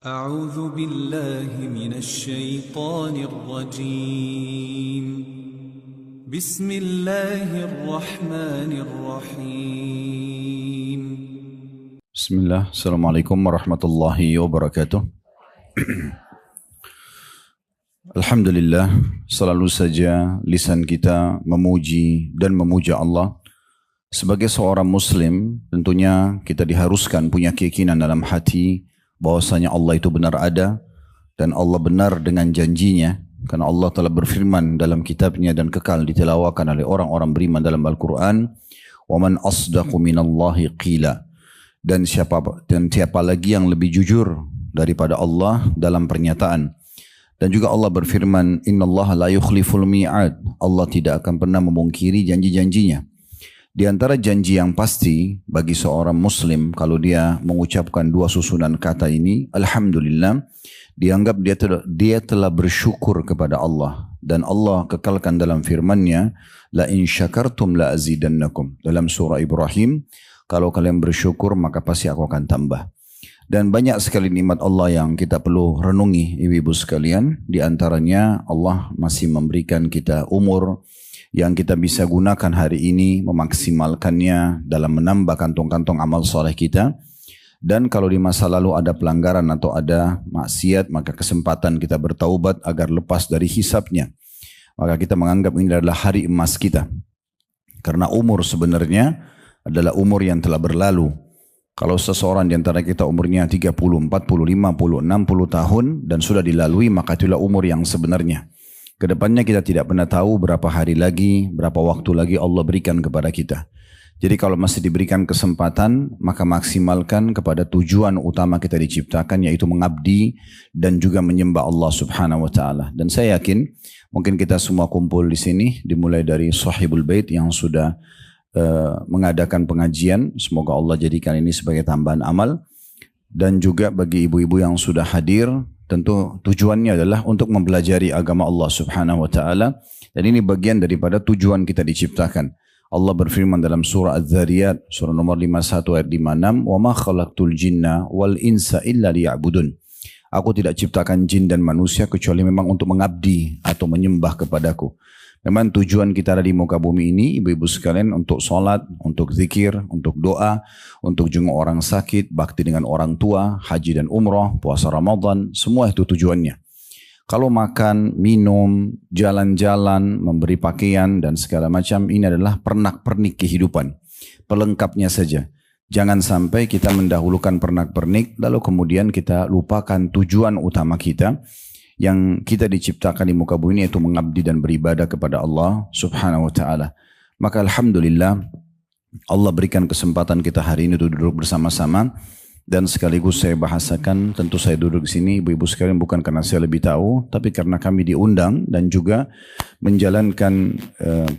أعوذ بالله من الشيطان الرجيم بسم الله الرحمن الرحيم Bismillah, Assalamualaikum warahmatullahi wabarakatuh. Alhamdulillah, selalu saja lisan kita memuji dan memuja Allah. Sebagai seorang muslim, tentunya kita diharuskan punya keyakinan dalam hati bahwasanya Allah itu benar ada dan Allah benar dengan janjinya. Karena Allah telah berfirman dalam kitabnya dan kekal ditilawakan oleh orang-orang beriman dalam Al-Quran. وَمَنْ أَصْدَقُ مِنَ اللَّهِ قِيلًا. Dan siapa lagi yang lebih jujur daripada Allah dalam pernyataan. Dan juga Allah berfirman, innallaha la yukhliful mi'ad. Allah tidak akan pernah memungkiri janji-janjinya. Di antara janji yang pasti bagi seorang muslim kalau dia mengucapkan dua susunan kata ini, alhamdulillah, dianggap dia telah bersyukur kepada Allah. Dan Allah kekalkan dalam firman-Nya, la in syakartum la azidannakum. Dalam surah Ibrahim, kalau kalian bersyukur maka pasti aku akan tambah. Dan banyak sekali nikmat Allah yang kita perlu renungi ibu-ibu sekalian. Di antaranya Allah masih memberikan kita umur yang kita bisa gunakan hari ini, memaksimalkannya dalam menambah kantong-kantong amal soleh kita. Dan kalau di masa lalu ada pelanggaran atau ada maksiat, maka kesempatan kita bertaubat agar lepas dari hisabnya. Maka kita menganggap ini adalah hari emas kita. Karena umur sebenarnya adalah umur yang telah berlalu. Kalau seseorang di antara kita umurnya 30, 40, 50, 60 tahun dan sudah dilalui, maka itulah umur yang sebenarnya. Kedepannya kita tidak pernah tahu berapa hari lagi, berapa waktu lagi Allah berikan kepada kita. Jadi kalau masih diberikan kesempatan, maka maksimalkan kepada tujuan utama kita diciptakan, yaitu mengabdi dan juga menyembah Allah Subhanahu wa Ta'ala. Dan saya yakin mungkin kita semua kumpul di sini, dimulai dari Sahibul Bait yang sudah mengadakan pengajian. Semoga Allah jadikan ini sebagai tambahan amal. Dan juga bagi ibu-ibu yang sudah hadir, tentu tujuannya adalah untuk mempelajari agama Allah Subhanahu wa Ta'ala. Dan ini bagian daripada tujuan kita diciptakan. Allah berfirman dalam surah Az-Zariyat, surah nomor 51 ayat 56, وَمَا خَلَقْتُ الْجِنَّ وَالْإِنسَ إِلَّا لِيَعْبُدُونَ. Aku tidak ciptakan jin dan manusia kecuali memang untuk mengabdi atau menyembah kepadaku. Memang tujuan kita ada di muka bumi ini, ibu-ibu sekalian, untuk sholat, untuk zikir, untuk doa, untuk jenguk orang sakit, bakti dengan orang tua, haji dan umrah, puasa Ramadan, semua itu tujuannya. Kalau makan, minum, jalan-jalan, memberi pakaian dan segala macam, ini adalah pernak-pernik kehidupan. Pelengkapnya saja. Jangan sampai kita mendahulukan pernak-pernik, lalu kemudian kita lupakan tujuan utama kita, yang kita diciptakan di muka bumi ini, yaitu mengabdi dan beribadah kepada Allah Subhanahu wa Ta'ala. Maka alhamdulillah Allah berikan kesempatan kita hari ini untuk duduk bersama-sama. Dan sekaligus saya bahasakan, tentu saya duduk di sini ibu-ibu sekalian bukan karena saya lebih tahu, tapi karena kami diundang dan juga menjalankan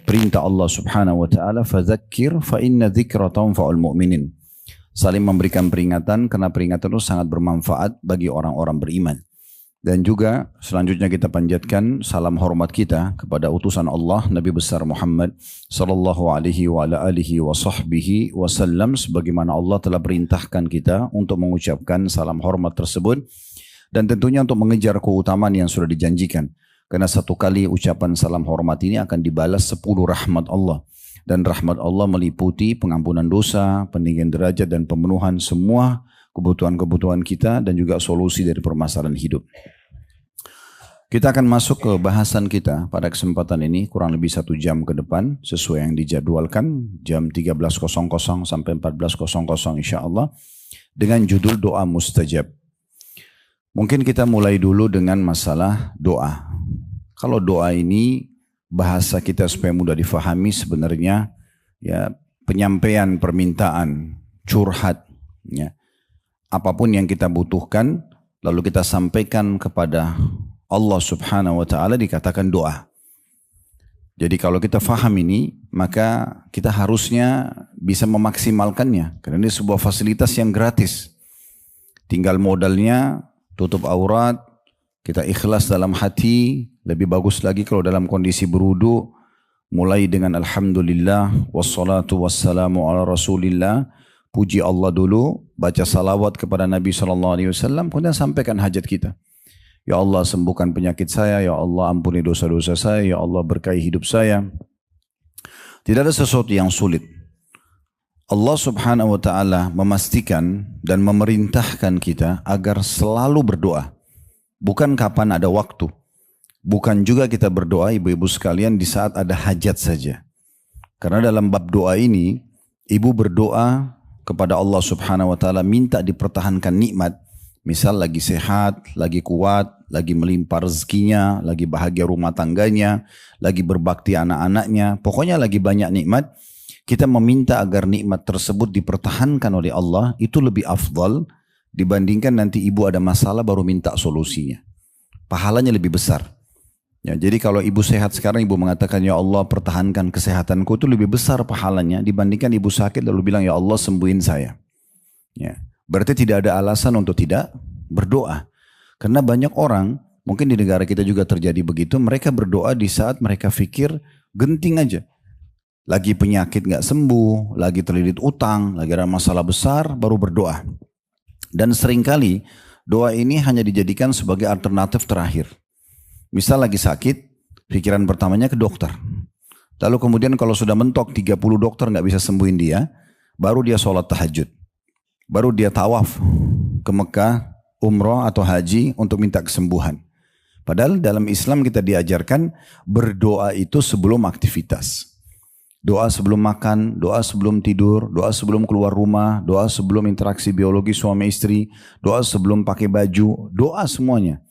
perintah Allah Subhanahu wa Ta'ala, fadzakir fa inna dzikra tanfa'ul mu'minin. Saling memberikan peringatan karena peringatan itu sangat bermanfaat bagi orang-orang beriman. Dan juga selanjutnya kita panjatkan salam hormat kita kepada utusan Allah Nabi besar Muhammad sallallahu alaihi wa ala alihi wa sahbihi wasallam, sebagaimana Allah telah perintahkan kita untuk mengucapkan salam hormat tersebut, dan tentunya untuk mengejar keutamaan yang sudah dijanjikan. Karena satu kali ucapan salam hormat ini akan dibalas 10 rahmat Allah. Dan rahmat Allah meliputi pengampunan dosa, peninggian derajat dan pemenuhan semua kebutuhan-kebutuhan kita dan juga solusi dari permasalahan hidup. Kita akan masuk ke bahasan kita pada kesempatan ini kurang lebih 1 jam ke depan sesuai yang dijadwalkan, jam 13.00 sampai 14.00 insyaAllah, dengan judul doa mustajab. Mungkin kita mulai dulu dengan masalah doa. Kalau doa ini bahasa kita supaya mudah difahami, sebenarnya ya penyampaian permintaan, curhat, ya. Apapun yang kita butuhkan lalu kita sampaikan kepada Allah Subhanahu wa Ta'ala dikatakan doa. Jadi kalau kita faham ini, maka kita harusnya bisa memaksimalkannya, karena ini sebuah fasilitas yang gratis. Tinggal modalnya tutup aurat, kita ikhlas dalam hati. Lebih bagus lagi kalau dalam kondisi berudu, mulai dengan alhamdulillah wassalatu wassalamu ala rasulillah, puji Allah dulu, baca salawat kepada Nabi SAW, kemudian sampaikan hajat kita. Ya Allah sembuhkan penyakit saya, ya Allah ampuni dosa-dosa saya, ya Allah berkahi hidup saya. Tidak ada sesuatu yang sulit. Allah subhanahu wa ta'ala memastikan dan memerintahkan kita agar selalu berdoa. Bukan kapan ada waktu. Bukan juga kita berdoa ibu-ibu sekalian di saat ada hajat saja. Karena dalam bab doa ini, ibu berdoa kepada Allah subhanahu wa ta'ala minta dipertahankan nikmat. Misal lagi sehat, lagi kuat, lagi melimpah rezekinya, lagi bahagia rumah tangganya, lagi berbakti anak-anaknya. Pokoknya lagi banyak nikmat. Kita meminta agar nikmat tersebut dipertahankan oleh Allah. Itu lebih afdal dibandingkan nanti ibu ada masalah baru minta solusinya. Pahalanya lebih besar. Ya, jadi kalau ibu sehat sekarang ibu mengatakan ya Allah pertahankan kesehatanku, itu lebih besar pahalanya dibandingkan ibu sakit lalu bilang ya Allah sembuhin saya. Ya, berarti tidak ada alasan untuk tidak berdoa. Karena banyak orang, mungkin di negara kita juga terjadi begitu, mereka berdoa di saat mereka pikir genting aja. Lagi penyakit gak sembuh, lagi terlilit utang, lagi ada masalah besar baru berdoa. Dan seringkali doa ini hanya dijadikan sebagai alternatif terakhir. Misal lagi sakit, pikiran pertamanya ke dokter. Lalu kemudian kalau sudah mentok 30 dokter gak bisa sembuhin dia, baru dia sholat tahajud. Baru dia tawaf ke Mekah, umroh atau haji untuk minta kesembuhan. Padahal dalam Islam kita diajarkan berdoa itu sebelum aktivitas. Doa sebelum makan, doa sebelum tidur, doa sebelum keluar rumah, doa sebelum interaksi biologi suami istri, doa sebelum pakai baju, doa semuanya.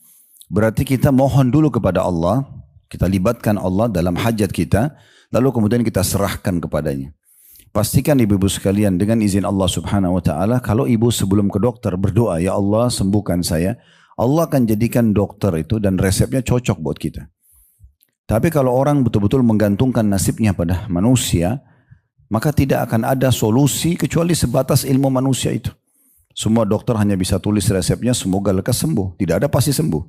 Berarti kita mohon dulu kepada Allah, kita libatkan Allah dalam hajat kita, lalu kemudian kita serahkan kepadanya. Pastikan ibu-ibu sekalian dengan izin Allah subhanahu wa ta'ala, kalau ibu sebelum ke dokter berdoa, ya Allah sembuhkan saya, Allah akan jadikan dokter itu dan resepnya cocok buat kita. Tapi kalau orang betul-betul menggantungkan nasibnya pada manusia, maka tidak akan ada solusi kecuali sebatas ilmu manusia itu. Semua dokter hanya bisa tulis resepnya, semoga lekas sembuh. Tidak ada pasti sembuh.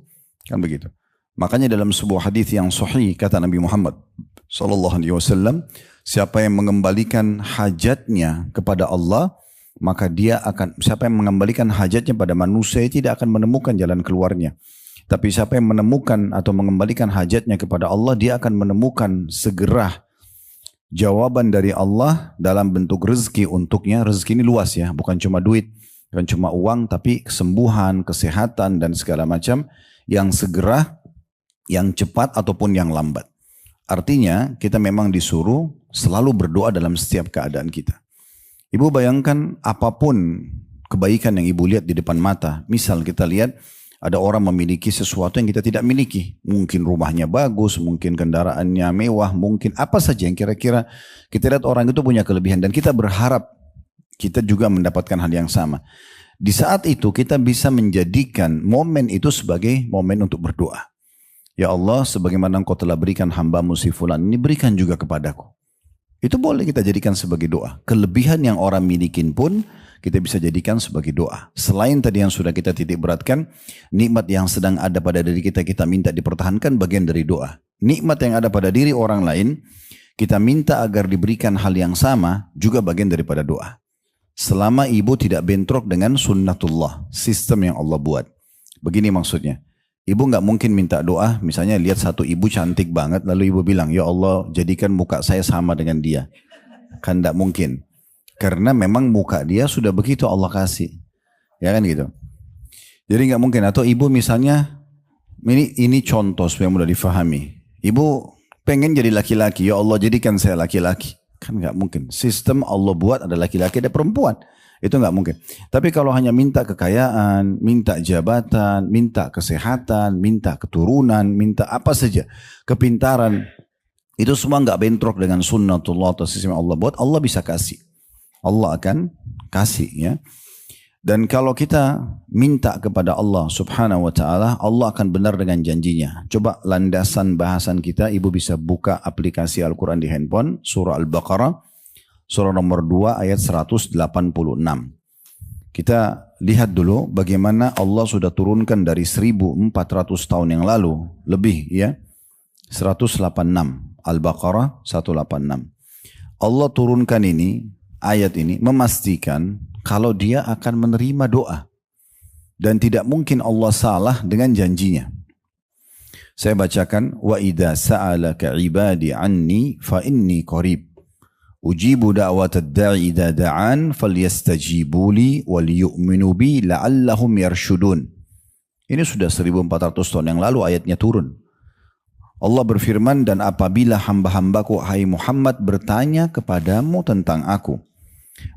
Kan begitu. Makanya dalam sebuah hadis yang sahih kata Nabi Muhammad sallallahu alaihi wasallam, siapa yang mengembalikan hajatnya kepada Allah, maka siapa yang mengembalikan hajatnya pada manusia tidak akan menemukan jalan keluarnya. Tapi siapa yang menemukan atau mengembalikan hajatnya kepada Allah, dia akan menemukan segera jawaban dari Allah dalam bentuk rezeki untuknya. Rezeki ini luas ya, bukan cuma duit, bukan cuma uang, tapi kesembuhan, kesehatan dan segala macam yang segera, yang cepat ataupun yang lambat. Artinya kita memang disuruh selalu berdoa dalam setiap keadaan kita. Ibu bayangkan apapun kebaikan yang ibu lihat di depan mata. Misal kita lihat ada orang memiliki sesuatu yang kita tidak miliki. Mungkin rumahnya bagus, mungkin kendaraannya mewah, mungkin apa saja yang kira-kira kita lihat orang itu punya kelebihan. Dan kita berharap kita juga mendapatkan hal yang sama. Di saat itu kita bisa menjadikan momen itu sebagai momen untuk berdoa. Ya Allah, sebagaimana Engkau telah berikan hambamu si fulan ini, berikan juga kepadaku. Itu boleh kita jadikan sebagai doa. Kelebihan yang orang milikin pun kita bisa jadikan sebagai doa. Selain tadi yang sudah kita titik beratkan, nikmat yang sedang ada pada diri kita, kita minta dipertahankan, bagian dari doa. Nikmat yang ada pada diri orang lain, kita minta agar diberikan hal yang sama, juga bagian daripada doa. Selama ibu tidak bentrok dengan sunnatullah, sistem yang Allah buat. Begini maksudnya. Ibu nggak mungkin minta doa, misalnya lihat satu ibu cantik banget, lalu ibu bilang, ya Allah jadikan muka saya sama dengan dia. Kan nggak mungkin. Karena memang muka dia sudah begitu Allah kasih. Ya kan gitu. Jadi nggak mungkin. Atau ibu misalnya, ini contoh supaya mudah difahami. Ibu pengen jadi laki-laki, ya Allah jadikan saya laki-laki. Kan nggak mungkin. Sistem Allah buat ada laki-laki ada perempuan. Itu nggak mungkin. Tapi kalau hanya minta kekayaan, minta jabatan, minta kesehatan, minta keturunan, minta apa saja, kepintaran, itu semua nggak bentrok dengan sunnatullah atau sistem Allah buat, Allah bisa kasih. Allah akan kasih ya. Dan kalau kita minta kepada Allah subhanahu wa ta'ala, Allah akan benar dengan janjinya. Coba landasan bahasan kita, ibu bisa buka aplikasi Al-Quran di handphone, surah Al-Baqarah, surah nomor 2 ayat 186. Kita lihat dulu bagaimana Allah sudah turunkan dari 1400 tahun yang lalu, lebih ya, 186, Al-Baqarah 186. Allah turunkan ini ayat ini memastikan kalau dia akan menerima doa. Dan tidak mungkin Allah salah dengan janjinya. Saya bacakan, wa idza sa'alaka ibadi anni fa inni qarib. Ujibu da'watad da'i idza da'an falyastajibu li wal yu'minu bi la'allahum yarshudun. Ini sudah 1400 tahun yang lalu ayatnya turun. Allah berfirman, dan apabila hamba-hambaku hai Muhammad bertanya kepadamu tentang aku,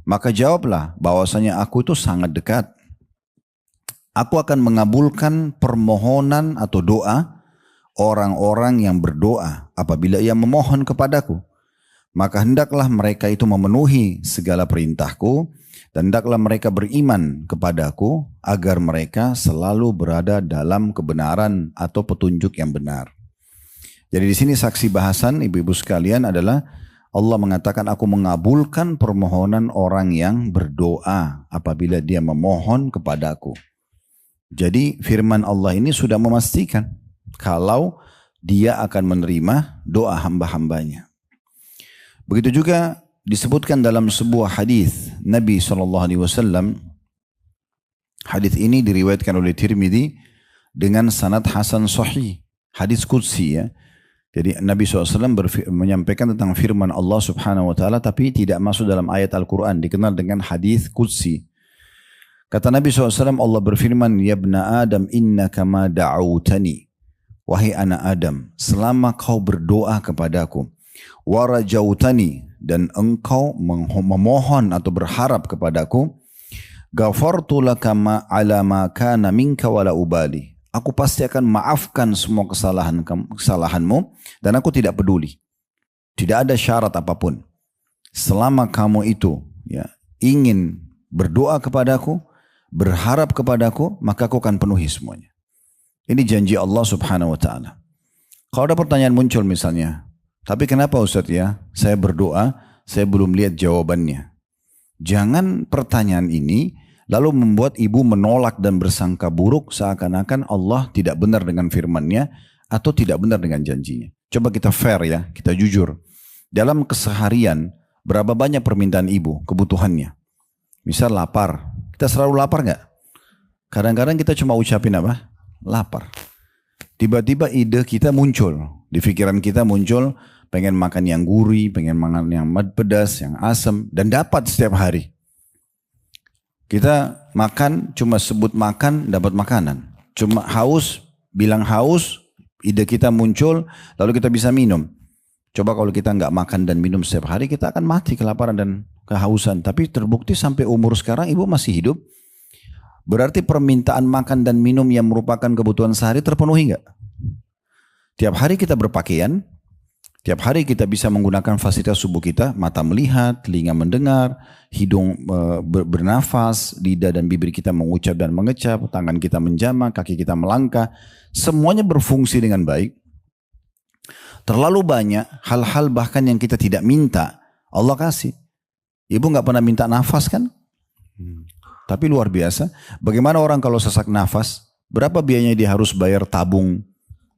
maka jawablah bahwasanya aku itu sangat dekat. Aku akan mengabulkan permohonan atau doa orang-orang yang berdoa apabila ia memohon kepadaku. Maka hendaklah mereka itu memenuhi segala perintahku dan hendaklah mereka beriman kepadaku agar mereka selalu berada dalam kebenaran atau petunjuk yang benar. Jadi di sini saksi bahasan ibu-ibu sekalian adalah Allah mengatakan aku mengabulkan permohonan orang yang berdoa apabila dia memohon kepadaku. Jadi firman Allah ini sudah memastikan kalau dia akan menerima doa hamba-hambanya. Begitu juga disebutkan dalam sebuah hadis Nabi SAW. Hadis ini diriwayatkan oleh Tirmidzi dengan sanad hasan sahih. Hadis qudsi ya. Jadi Nabi SAW menyampaikan tentang firman Allah Subhanahu wa taala tapi tidak masuk dalam ayat Al-Quran, dikenal dengan hadis qudsi. Kata Nabi SAW, Allah berfirman, ya ibna Adam innaka ma da'autani. Wahai anak Adam, selama kau berdoa kepadaku, wa rajautani, dan engkau memohon atau berharap kepadaku, ghafartu laka ma ala ma kana minka wala ubali. Aku pasti akan maafkan semua kesalahanmu dan aku tidak peduli. Tidak ada syarat apapun. Selama kamu itu ya, ingin berdoa kepadaku, berharap kepadaku, maka aku akan penuhi semuanya. Ini janji Allah Subhanahu wa taala. Kalau ada pertanyaan muncul misalnya, tapi kenapa Ustaz ya, saya berdoa, saya belum lihat jawabannya. Jangan pertanyaan ini lalu membuat ibu menolak dan bersangka buruk seakan-akan Allah tidak benar dengan firman-Nya atau tidak benar dengan janjinya. Coba kita fair ya, kita jujur. Dalam keseharian, berapa banyak permintaan ibu, kebutuhannya? Misal lapar, kita selalu lapar nggak? Kadang-kadang kita cuma ucapin apa? Lapar. Tiba-tiba ide kita muncul, di pikiran kita muncul, pengen makan yang gurih, pengen makan yang pedas, yang asam, dan dapat setiap hari. Kita makan, cuma sebut makan, dapat makanan. Cuma haus, bilang haus, ide kita muncul, lalu kita bisa minum. Coba kalau kita nggak makan dan minum setiap hari, kita akan mati kelaparan dan kehausan. Tapi terbukti sampai umur sekarang ibu masih hidup. Berarti permintaan makan dan minum yang merupakan kebutuhan sehari terpenuhi nggak? Tiap hari kita berpakaian, tiap hari kita bisa menggunakan fasilitas tubuh kita, mata melihat, telinga mendengar, hidung bernafas, lidah dan bibir kita mengucap dan mengecap, tangan kita menjamah, kaki kita melangkah, semuanya berfungsi dengan baik. Terlalu banyak hal-hal bahkan yang kita tidak minta, Allah kasih. Ibu nggak pernah minta nafas kan? Tapi luar biasa, bagaimana orang kalau sesak nafas, berapa biayanya dia harus bayar tabung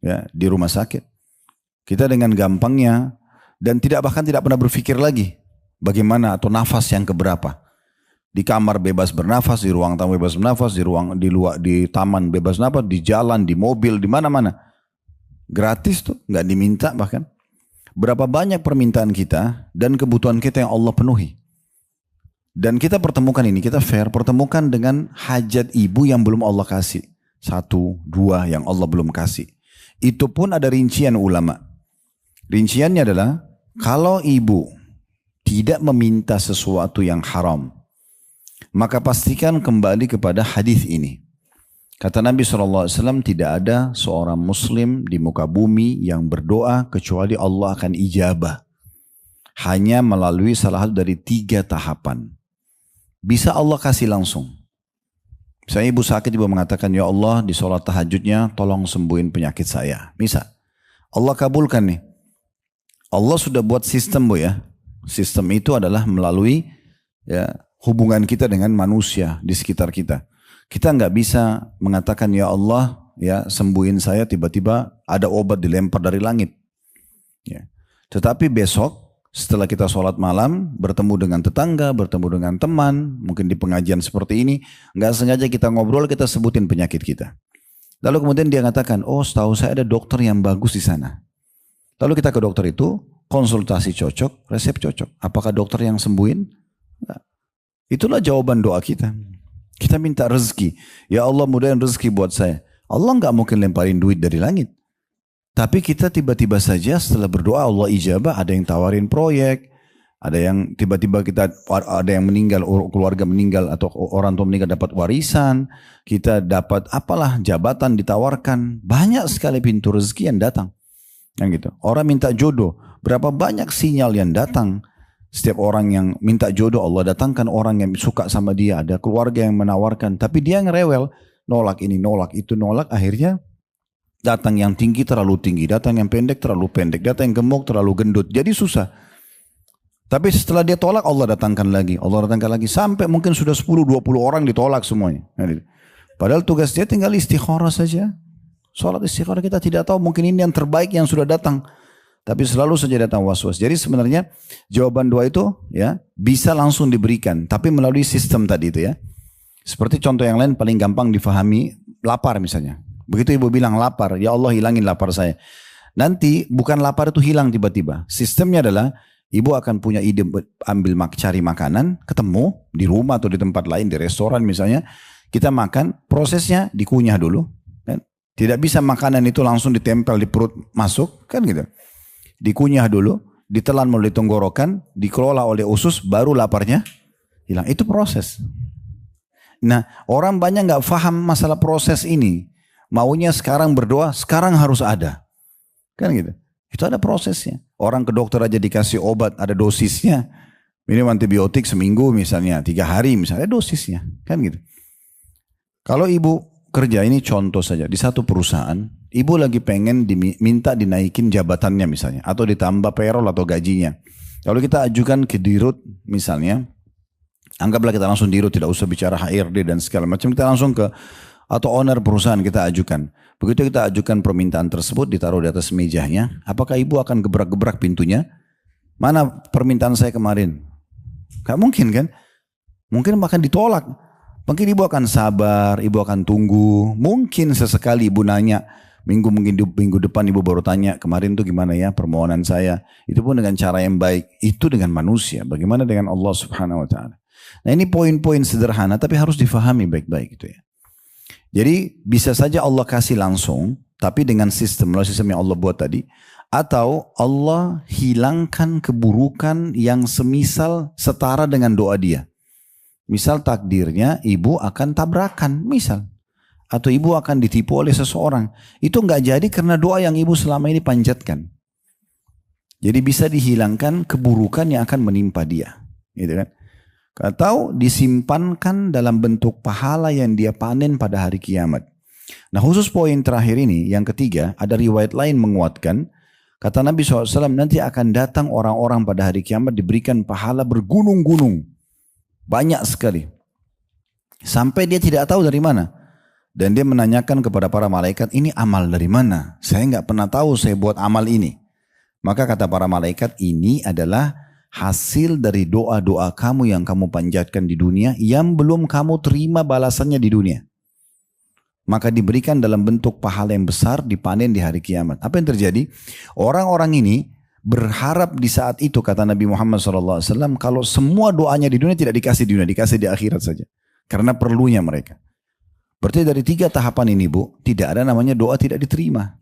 ya, di rumah sakit? Kita dengan gampangnya dan bahkan tidak pernah berpikir lagi bagaimana atau nafas yang keberapa. Di kamar bebas bernafas, di ruang tamu bebas bernafas, di taman bebas nafas, di jalan, di mobil, di mana-mana. Gratis tuh, nggak diminta bahkan. Berapa banyak permintaan kita dan kebutuhan kita yang Allah penuhi. Dan kita pertemukan ini, kita fair, pertemukan dengan hajat ibu yang belum Allah kasih. 1, 2 yang Allah belum kasih. Itu pun ada rincian ulama. Rinciannya adalah, kalau ibu tidak meminta sesuatu yang haram, maka pastikan kembali kepada hadis ini. Kata Nabi SAW, tidak ada seorang muslim di muka bumi yang berdoa kecuali Allah akan ijabah. Hanya melalui salah satu dari 3 tahapan. Bisa Allah kasih langsung. Misalnya ibu sakit, ibu mengatakan, ya Allah di sholat tahajudnya tolong sembuhin penyakit saya. Bisa. Allah kabulkan nih. Allah sudah buat sistem bu ya. Sistem itu adalah melalui ya, hubungan kita dengan manusia di sekitar kita. Kita nggak bisa mengatakan ya Allah ya sembuhin saya, tiba-tiba ada obat dilempar dari langit. Ya. Tetapi besok setelah kita sholat malam, bertemu dengan tetangga, bertemu dengan teman, mungkin di pengajian seperti ini, nggak sengaja kita ngobrol, kita sebutin penyakit kita. Lalu kemudian dia katakan, oh setahu saya ada dokter yang bagus di sana. Lalu kita ke dokter itu, konsultasi cocok, resep cocok. Apakah dokter yang sembuhin? Nggak. Itulah jawaban doa kita. Kita minta rezeki. Ya Allah mudahin rezeki buat saya. Allah nggak mungkin lemparin duit dari langit. Tapi kita tiba-tiba saja setelah berdoa Allah ijabah, ada yang tawarin proyek, ada yang tiba-tiba ada yang meninggal, keluarga meninggal atau orang tua meninggal dapat warisan, kita dapat apalah jabatan ditawarkan, banyak sekali pintu rezeki yang datang. Kan gitu. Orang minta jodoh, berapa banyak sinyal yang datang. Setiap orang yang minta jodoh Allah datangkan orang yang suka sama dia, ada keluarga yang menawarkan, tapi dia ngerewel, nolak ini, nolak itu, nolak, akhirnya datang yang tinggi terlalu tinggi, datang yang pendek terlalu pendek, datang yang gemuk terlalu gendut. Jadi susah. Tapi setelah dia tolak Allah datangkan lagi, sampai mungkin sudah 10-20 orang ditolak semuanya. Padahal tugas dia tinggal istikharah saja. Salat istikharah kita tidak tahu, mungkin ini yang terbaik yang sudah datang. Tapi selalu saja datang was-was. Jadi sebenarnya jawaban doa itu ya bisa langsung diberikan, tapi melalui sistem tadi itu ya. Seperti contoh yang lain paling gampang difahami, lapar misalnya. Begitu ibu bilang lapar, ya Allah hilangin lapar saya. Nanti bukan lapar itu hilang tiba-tiba. Sistemnya adalah ibu akan punya ide cari makanan, ketemu di rumah atau di tempat lain, di restoran misalnya. Kita makan, prosesnya dikunyah dulu. Kan? Tidak bisa makanan itu langsung ditempel di perut masuk, kan gitu. Dikunyah dulu, ditelan melalui tenggorokan, dikelola oleh usus, baru laparnya hilang. Itu proses. Nah, orang banyak nggak paham masalah proses ini. Maunya sekarang berdoa, sekarang harus ada. Kan gitu. Itu ada prosesnya. Orang ke dokter aja dikasih obat, ada dosisnya. Minum antibiotik seminggu misalnya, 3 hari misalnya, ada dosisnya. Kan gitu. Kalau ibu kerja, ini contoh saja, di satu perusahaan, ibu lagi pengen minta dinaikin jabatannya misalnya, atau ditambah payroll atau gajinya. Kalau kita ajukan ke dirut misalnya, anggaplah kita langsung dirut, tidak usah bicara HRD dan segala macam, kita langsung ke atau owner perusahaan kita ajukan. Begitu kita ajukan permintaan tersebut, ditaruh di atas mejanya, apakah ibu akan gebrak-gebrak pintunya? Mana permintaan saya kemarin? Gak mungkin kan? Mungkin bahkan ditolak. Mungkin ibu akan sabar, ibu akan tunggu. Mungkin sesekali ibu nanya, minggu depan ibu baru tanya, kemarin tuh gimana ya permohonan saya. Itu pun dengan cara yang baik. Itu dengan manusia. Bagaimana dengan Allah Subhanahu Wa Taala? Nah ini poin-poin sederhana, tapi harus difahami baik-baik gitu ya. Jadi bisa saja Allah kasih langsung, tapi dengan melalui sistem yang Allah buat tadi. Atau Allah hilangkan keburukan yang semisal setara dengan doa dia. Misal takdirnya ibu akan tabrakan, misal. Atau ibu akan ditipu oleh seseorang. Itu nggak jadi karena doa yang ibu selama ini panjatkan. Jadi bisa dihilangkan keburukan yang akan menimpa dia. Gitu kan? Atau disimpankan dalam bentuk pahala yang dia panen pada hari kiamat. Nah khusus poin terakhir ini, yang ketiga, ada riwayat lain menguatkan. Kata Nabi SAW, nanti akan datang orang-orang pada hari kiamat diberikan pahala bergunung-gunung. Banyak sekali. Sampai dia tidak tahu dari mana. Dan dia menanyakan kepada para malaikat, ini amal dari mana? Saya nggak pernah tahu saya buat amal ini. Maka kata para malaikat, ini adalah hasil dari doa-doa kamu yang kamu panjatkan di dunia yang belum kamu terima balasannya di dunia. Maka diberikan dalam bentuk pahala yang besar, dipanen di hari kiamat. Apa yang terjadi? Orang-orang ini berharap di saat itu, kata Nabi Muhammad SAW, kalau semua doanya di dunia tidak dikasih di dunia, dikasih di akhirat saja. Karena perlunya mereka. Berarti dari 3 tahapan ini Bu, tidak ada namanya doa tidak diterima.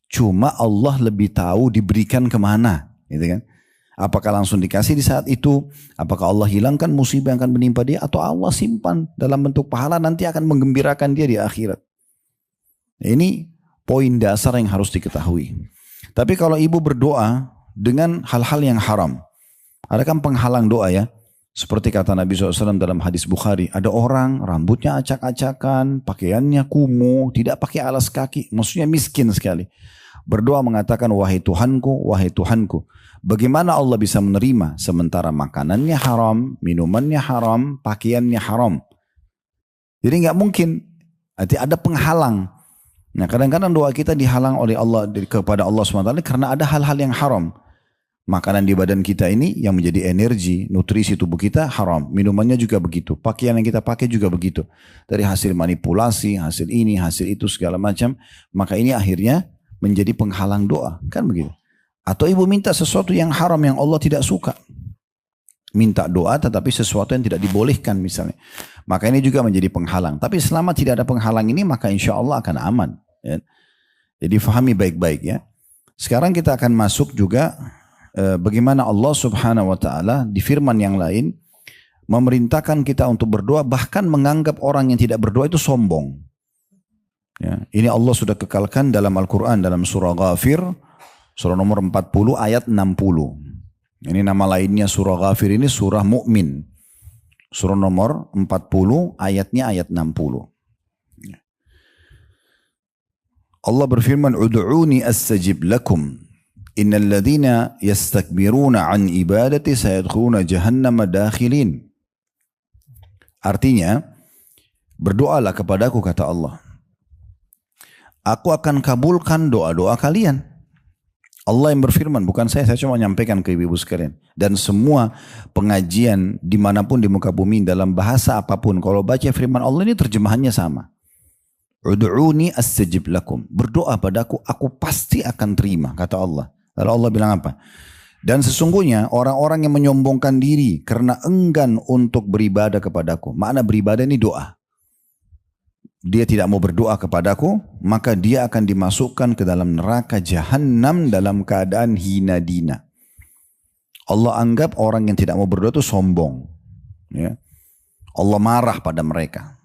Cuma Allah lebih tahu diberikan kemana. Gitu kan? Apakah langsung dikasih di saat itu? Apakah Allah hilangkan musibah yang akan menimpa dia? Atau Allah simpan dalam bentuk pahala nanti akan menggembirakan dia di akhirat? Ini poin dasar yang harus diketahui. Tapi kalau ibu berdoa dengan hal-hal yang haram, ada kan penghalang doa ya. Seperti kata Nabi SAW dalam hadis Bukhari, ada orang rambutnya acak-acakan, pakaiannya kumuh, tidak pakai alas kaki, maksudnya miskin sekali. Berdoa mengatakan, wahai Tuhanku, bagaimana Allah bisa menerima sementara makanannya haram, minumannya haram, pakaiannya haram. Jadi nggak mungkin, arti ada penghalang. Nah kadang-kadang doa kita dihalang oleh Allah kepada Allah SWT karena ada hal-hal yang haram. Makanan di badan kita ini yang menjadi energi, nutrisi tubuh kita haram. Minumannya juga begitu. Pakaian yang kita pakai juga begitu. Dari hasil manipulasi, hasil ini, hasil itu segala macam. Maka ini akhirnya menjadi penghalang doa. Kan begitu. Atau ibu minta sesuatu yang haram yang Allah tidak suka. Minta doa tetapi sesuatu yang tidak dibolehkan misalnya. Maka ini juga menjadi penghalang. Tapi selama tidak ada penghalang ini maka insya Allah akan aman. Ya. Jadi fahami baik-baik ya. Sekarang kita akan masuk juga bagaimana Allah subhanahu wa ta'ala di firman yang lain memerintahkan kita untuk berdoa, bahkan menganggap orang yang tidak berdoa itu sombong. Ya, ini Allah sudah kekalkan dalam Al-Quran, dalam surah Ghafir, surah nomor 40 ayat 60. Ini nama lainnya surah Ghafir, ini surah Mu'min. Surah nomor 40 ayatnya ayat 60. Allah berfirman, Udu'uni astajib lakum. Innal ladhina yastakbiruna an ibadati sayadkhuluna jahannama dakhilin. Artinya, berdoalah kepadaku kata Allah. Aku akan kabulkan doa-doa kalian. Allah yang berfirman, bukan saya cuma menyampaikan ke ibu-ibu sekalian. Dan semua pengajian dimanapun di muka bumi dalam bahasa apapun, kalau baca firman Allah ini terjemahannya sama. Udu'uni astajib lakum. Berdoa padaku, aku pasti akan terima kata Allah. Lalu Allah bilang apa? Dan sesungguhnya orang-orang yang menyombongkan diri karena enggan untuk beribadah kepadaku. Makna beribadah ini doa. Dia tidak mau berdoa kepadaku, maka dia akan dimasukkan ke dalam neraka Jahannam dalam keadaan hina dina. Allah anggap orang yang tidak mau berdoa itu sombong. Ya. Allah marah pada mereka.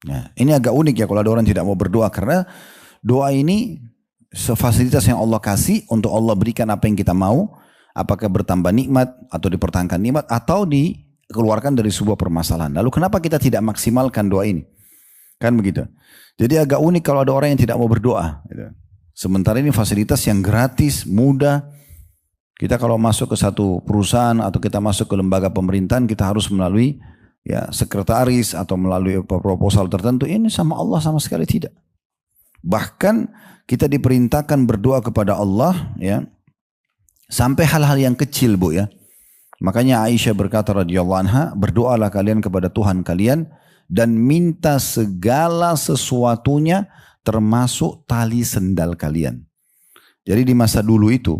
Ya. Ini agak unik ya kalau ada orang tidak mau berdoa, karena doa ini fasilitas yang Allah kasih untuk Allah berikan apa yang kita mau, apakah bertambah nikmat atau dipertahankan nikmat atau dikeluarkan dari sebuah permasalahan. Lalu kenapa kita tidak maksimalkan doa ini? Kan begitu. Jadi agak unik kalau ada orang yang tidak mau berdoa. Sementara ini fasilitas yang gratis, mudah. Kita kalau masuk ke satu perusahaan atau kita masuk ke lembaga pemerintahan, kita harus melalui ya sekretaris atau melalui proposal tertentu. Ini sama Allah sama sekali tidak. Bahkan kita diperintahkan berdoa kepada Allah ya sampai hal-hal yang kecil Bu ya. Makanya Aisyah berkata radhiyallahu anha, berdoalah kalian kepada Tuhan kalian dan minta segala sesuatunya termasuk tali sendal kalian. Jadi di masa dulu itu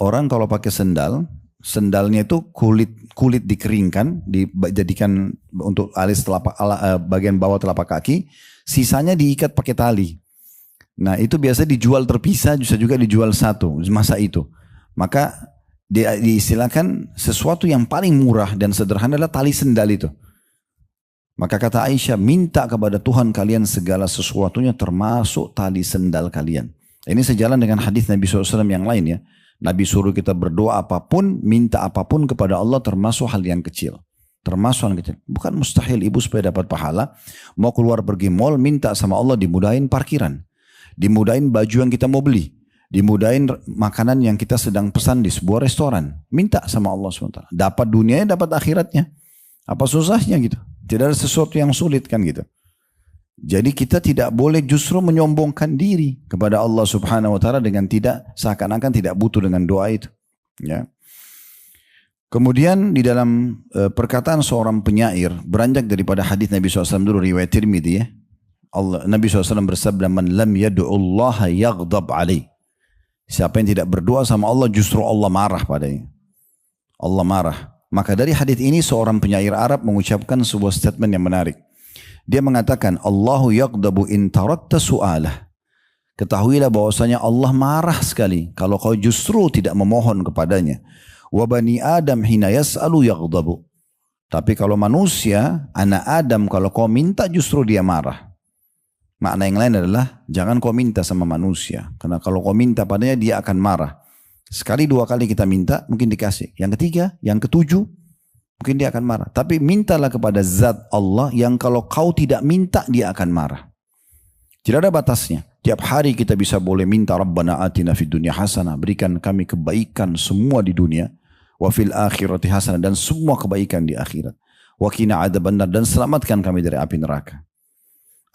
orang kalau pakai sendal, sendalnya itu kulit dikeringkan, dijadikan untuk alis bagian bawah telapak kaki, sisanya diikat pakai tali. Nah itu biasa dijual terpisah, bisa juga dijual satu masa itu. Maka diistilahkan sesuatu yang paling murah dan sederhana adalah tali sendal itu. Maka kata Aisyah, minta kepada Tuhan kalian segala sesuatunya termasuk tali sendal kalian. Ini sejalan dengan hadis Nabi SAW yang lain ya. Nabi suruh kita berdoa apapun, minta apapun kepada Allah termasuk hal yang kecil. Termasuk hal yang kecil. Bukan mustahil ibu supaya dapat pahala. Mau keluar pergi mall, minta sama Allah dimudahin parkiran. Dimudahin baju yang kita mau beli. Dimudahin makanan yang kita sedang pesan di sebuah restoran. Minta sama Allah SWT. Dapat dunianya, dapat akhiratnya. Apa susahnya gitu? Tidak ada sesuatu yang sulit kan gitu. Jadi kita tidak boleh justru menyombongkan diri kepada Allah Subhanahu wa taala dengan tidak seakan-akan tidak butuh dengan doa itu. Ya. Kemudian di dalam perkataan seorang penyair beranjak daripada hadis Nabi SAW dulu riwayat Tirmidzi ya. Nabi SAW bersabda, "Man lam yad'ullaha yaghdab alaih." Siapa yang tidak berdoa sama Allah justru Allah marah padanya. Allah marah. Maka dari hadis ini seorang penyair Arab mengucapkan sebuah statement yang menarik. Dia mengatakan, Allahu yaghdabu in tarakta su'alah. Ketahuilah bahwasanya Allah marah sekali kalau kau justru tidak memohon kepadanya. Wa bani Adam hina yas'alu yaghdabu. Tapi kalau manusia, anak Adam kalau kau minta justru dia marah. Makna yang lain adalah jangan kau minta sama manusia. Karena kalau kau minta padanya dia akan marah. Sekali dua kali kita minta mungkin dikasih. Yang ketiga, yang ketujuh mungkin dia akan marah. Tapi mintalah kepada zat Allah yang kalau kau tidak minta dia akan marah. Tidak ada batasnya. Tiap hari kita bisa boleh minta Rabbana atina fid dunya hasanah. Berikan kami kebaikan semua di dunia. Wa fil akhirati hasanah. Dan semua kebaikan di akhirat. Wa qina adzabannar. Dan selamatkan kami dari api neraka.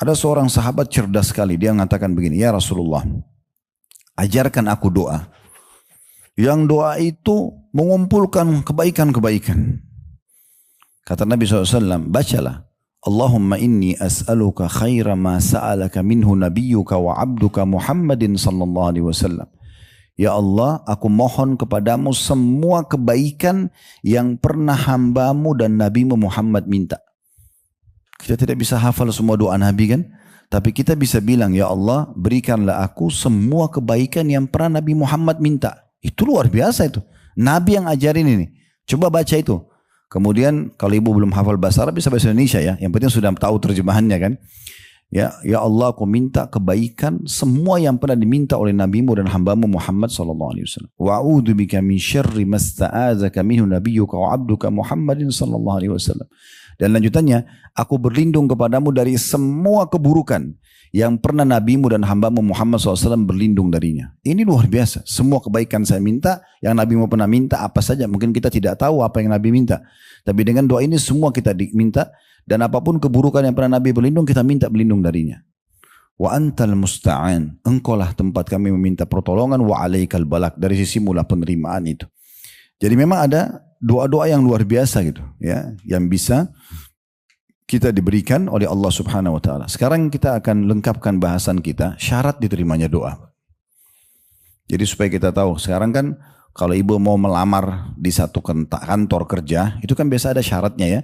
Ada seorang sahabat cerdas sekali. Dia mengatakan begini. Ya Rasulullah. Ajarkan aku doa. Yang doa itu mengumpulkan kebaikan-kebaikan. Kata Nabi SAW, bacalah. Allahumma inni as'aluka khaira ma sa'alaka minhu nabiyyuka wa abduka Muhammadin sallallahu alaihi wasallam. Ya Allah, aku mohon kepadamu semua kebaikan yang pernah hambamu dan nabimu Muhammad minta. Kita tidak bisa hafal semua doa Nabi kan? Tapi kita bisa bilang, ya Allah, berikanlah aku semua kebaikan yang pernah Nabi Muhammad minta. Itu luar biasa itu. Nabi yang ajarin ini. Coba baca itu. Kemudian kalau ibu belum hafal bahasa Arab bisa bahasa Indonesia ya. Yang penting sudah tahu terjemahannya kan. Ya Allah, aku minta kebaikan semua yang pernah diminta oleh nabimu dan hambamu Muhammad sallallahu alaihi wasallam. Wa a'udzu bika min syarri masta'adzaka minhu nabiyyuka wa 'abduka Muhammadin sallallahu alaihi wasallam. Dan lanjutannya, aku berlindung kepadamu dari semua keburukan yang pernah nabimu dan hambamu Muhammad SAW berlindung darinya. Ini luar biasa. Semua kebaikan saya minta, yang Nabi mau pernah minta apa saja. Mungkin kita tidak tahu apa yang Nabi minta. Tapi dengan doa ini semua kita diminta. Dan apapun keburukan yang pernah Nabi berlindung, kita minta berlindung darinya. Wa antal musta'an. Engkaulah tempat kami meminta pertolongan. Wa alaikal balak. Dari sisi mula penerimaan itu. Jadi memang ada doa-doa yang luar biasa gitu. Ya, yang bisa kita diberikan oleh Allah Subhanahu wa taala. Sekarang kita akan lengkapkan bahasan kita, syarat diterimanya doa. Jadi supaya kita tahu, sekarang kan kalau ibu mau melamar di satu kantor kerja, itu kan biasa ada syaratnya ya.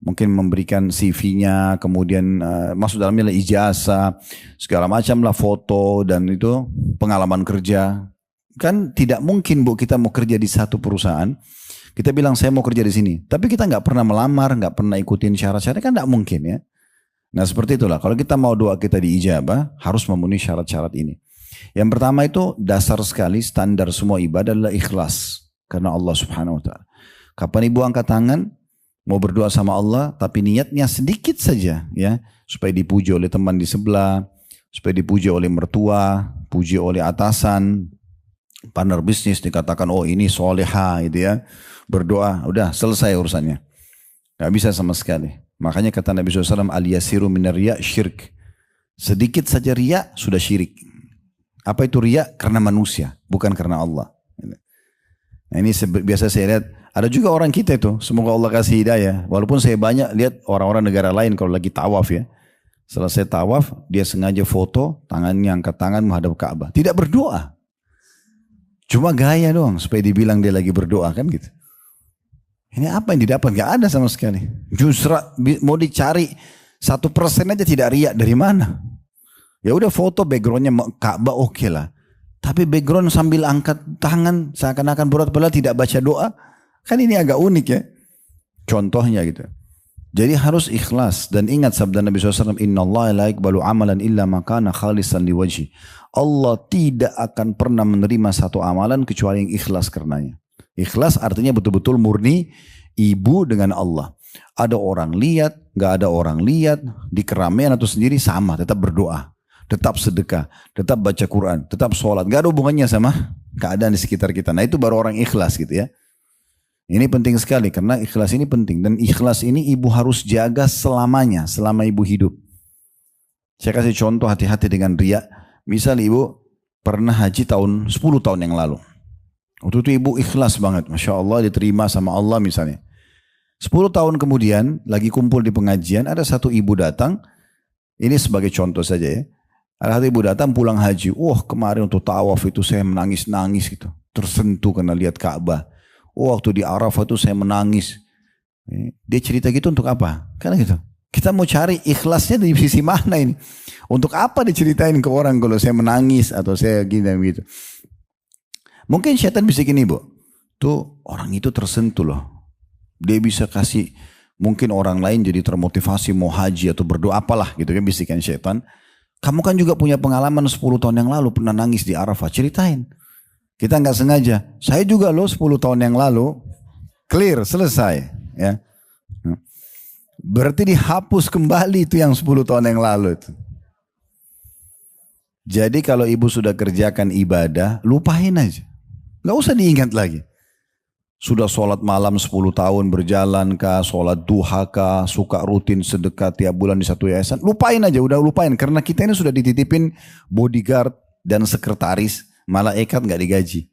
Mungkin memberikan CV-nya, kemudian masuk dalamnya ijazah, segala macam lah, foto, dan itu pengalaman kerja. Kan tidak mungkin Bu kita mau kerja di satu perusahaan, kita bilang saya mau kerja di sini, tapi kita nggak pernah melamar, nggak pernah ikutin syarat-syarat, kan nggak mungkin ya. Nah seperti itulah, kalau kita mau doa kita diijabah, harus memenuhi syarat-syarat ini. Yang pertama itu dasar sekali, standar semua ibadah adalah ikhlas. Karena Allah Subhanahu wa ta'ala. Kapan ibu angkat tangan, mau berdoa sama Allah, tapi niatnya sedikit saja ya, supaya dipuji oleh teman di sebelah, supaya dipuji oleh mertua, puji oleh atasan, partner bisnis, dikatakan oh ini soleha gitu ya. Berdoa, udah selesai urusannya. Gak bisa sama sekali. Makanya kata Nabi SAW, al-yasiru minar riya syirk. Sedikit saja riya sudah syirik. Apa itu riya? Karena manusia, bukan karena Allah. Nah ini biasa saya lihat, ada juga orang kita itu, semoga Allah kasih hidayah. Walaupun saya banyak lihat orang-orang negara lain kalau lagi tawaf ya. Selesai tawaf, dia sengaja foto, tangannya angkat tangan menghadap Ka'bah. Tidak berdoa. Cuma gaya doang, supaya dibilang dia lagi berdoa kan gitu. Ini apa yang didapat? Gak ada sama sekali. Justru mau dicari 1% aja tidak riak, dari mana? Ya udah foto backgroundnya Ka'bah oke lah. Tapi background sambil angkat tangan seakan-akan berat-berat tidak baca doa. Kan ini agak unik ya. Contohnya gitu. Jadi harus ikhlas. Dan ingat sabda Nabi SAW. Inna Allah la yaqbalu amalan illa makana khalisan liwajhi. Allah tidak akan pernah menerima satu amalan kecuali yang ikhlas karenanya. Ikhlas artinya betul-betul murni ibu dengan Allah. Ada orang lihat, gak ada orang lihat, di keramaian atau sendiri sama, tetap berdoa, tetap sedekah, tetap baca Quran, tetap sholat. Gak ada hubungannya sama keadaan di sekitar kita. Nah itu baru orang ikhlas gitu ya. Ini penting sekali karena ikhlas ini penting. Dan ikhlas ini ibu harus jaga selamanya, selama ibu hidup. Saya kasih contoh hati-hati dengan riya. Misal ibu pernah haji 10 tahun yang lalu. Waktu itu ibu ikhlas banget. Masya Allah diterima sama Allah misalnya. 10 tahun kemudian lagi kumpul di pengajian. Ada satu ibu datang. Ini sebagai contoh saja ya. Ada satu ibu datang pulang haji. Wah kemarin untuk tawaf itu saya menangis-nangis gitu. Tersentuh karena lihat Ka'bah. Waktu di Arafah itu saya menangis. Dia cerita gitu untuk apa? Karena gitu. Kita mau cari ikhlasnya dari sisi mana ini. Untuk apa diceritain ke orang kalau saya menangis atau saya gini dan begitu. Mungkin syaitan bisa gini Bu. Tuh orang itu tersentuh loh. Dia bisa kasih mungkin orang lain jadi termotivasi mau haji atau berdoa apalah gitu kan bisikan syaitan. Kamu kan juga punya pengalaman 10 tahun yang lalu pernah nangis di Arafah. Ceritain. Kita nggak sengaja. Saya juga loh 10 tahun yang lalu. Clear, selesai. Ya. Berarti dihapus kembali itu yang 10 tahun yang lalu itu. Jadi kalau ibu sudah kerjakan ibadah, lupain aja. Nggak usah diingat lagi. Sudah sholat malam 10 tahun berjalan kah, sholat duha kah, suka rutin sedekah tiap bulan di satu yayasan. Lupain aja, udah lupain. Karena kita ini sudah dititipin bodyguard dan sekretaris, malaikat nggak digaji.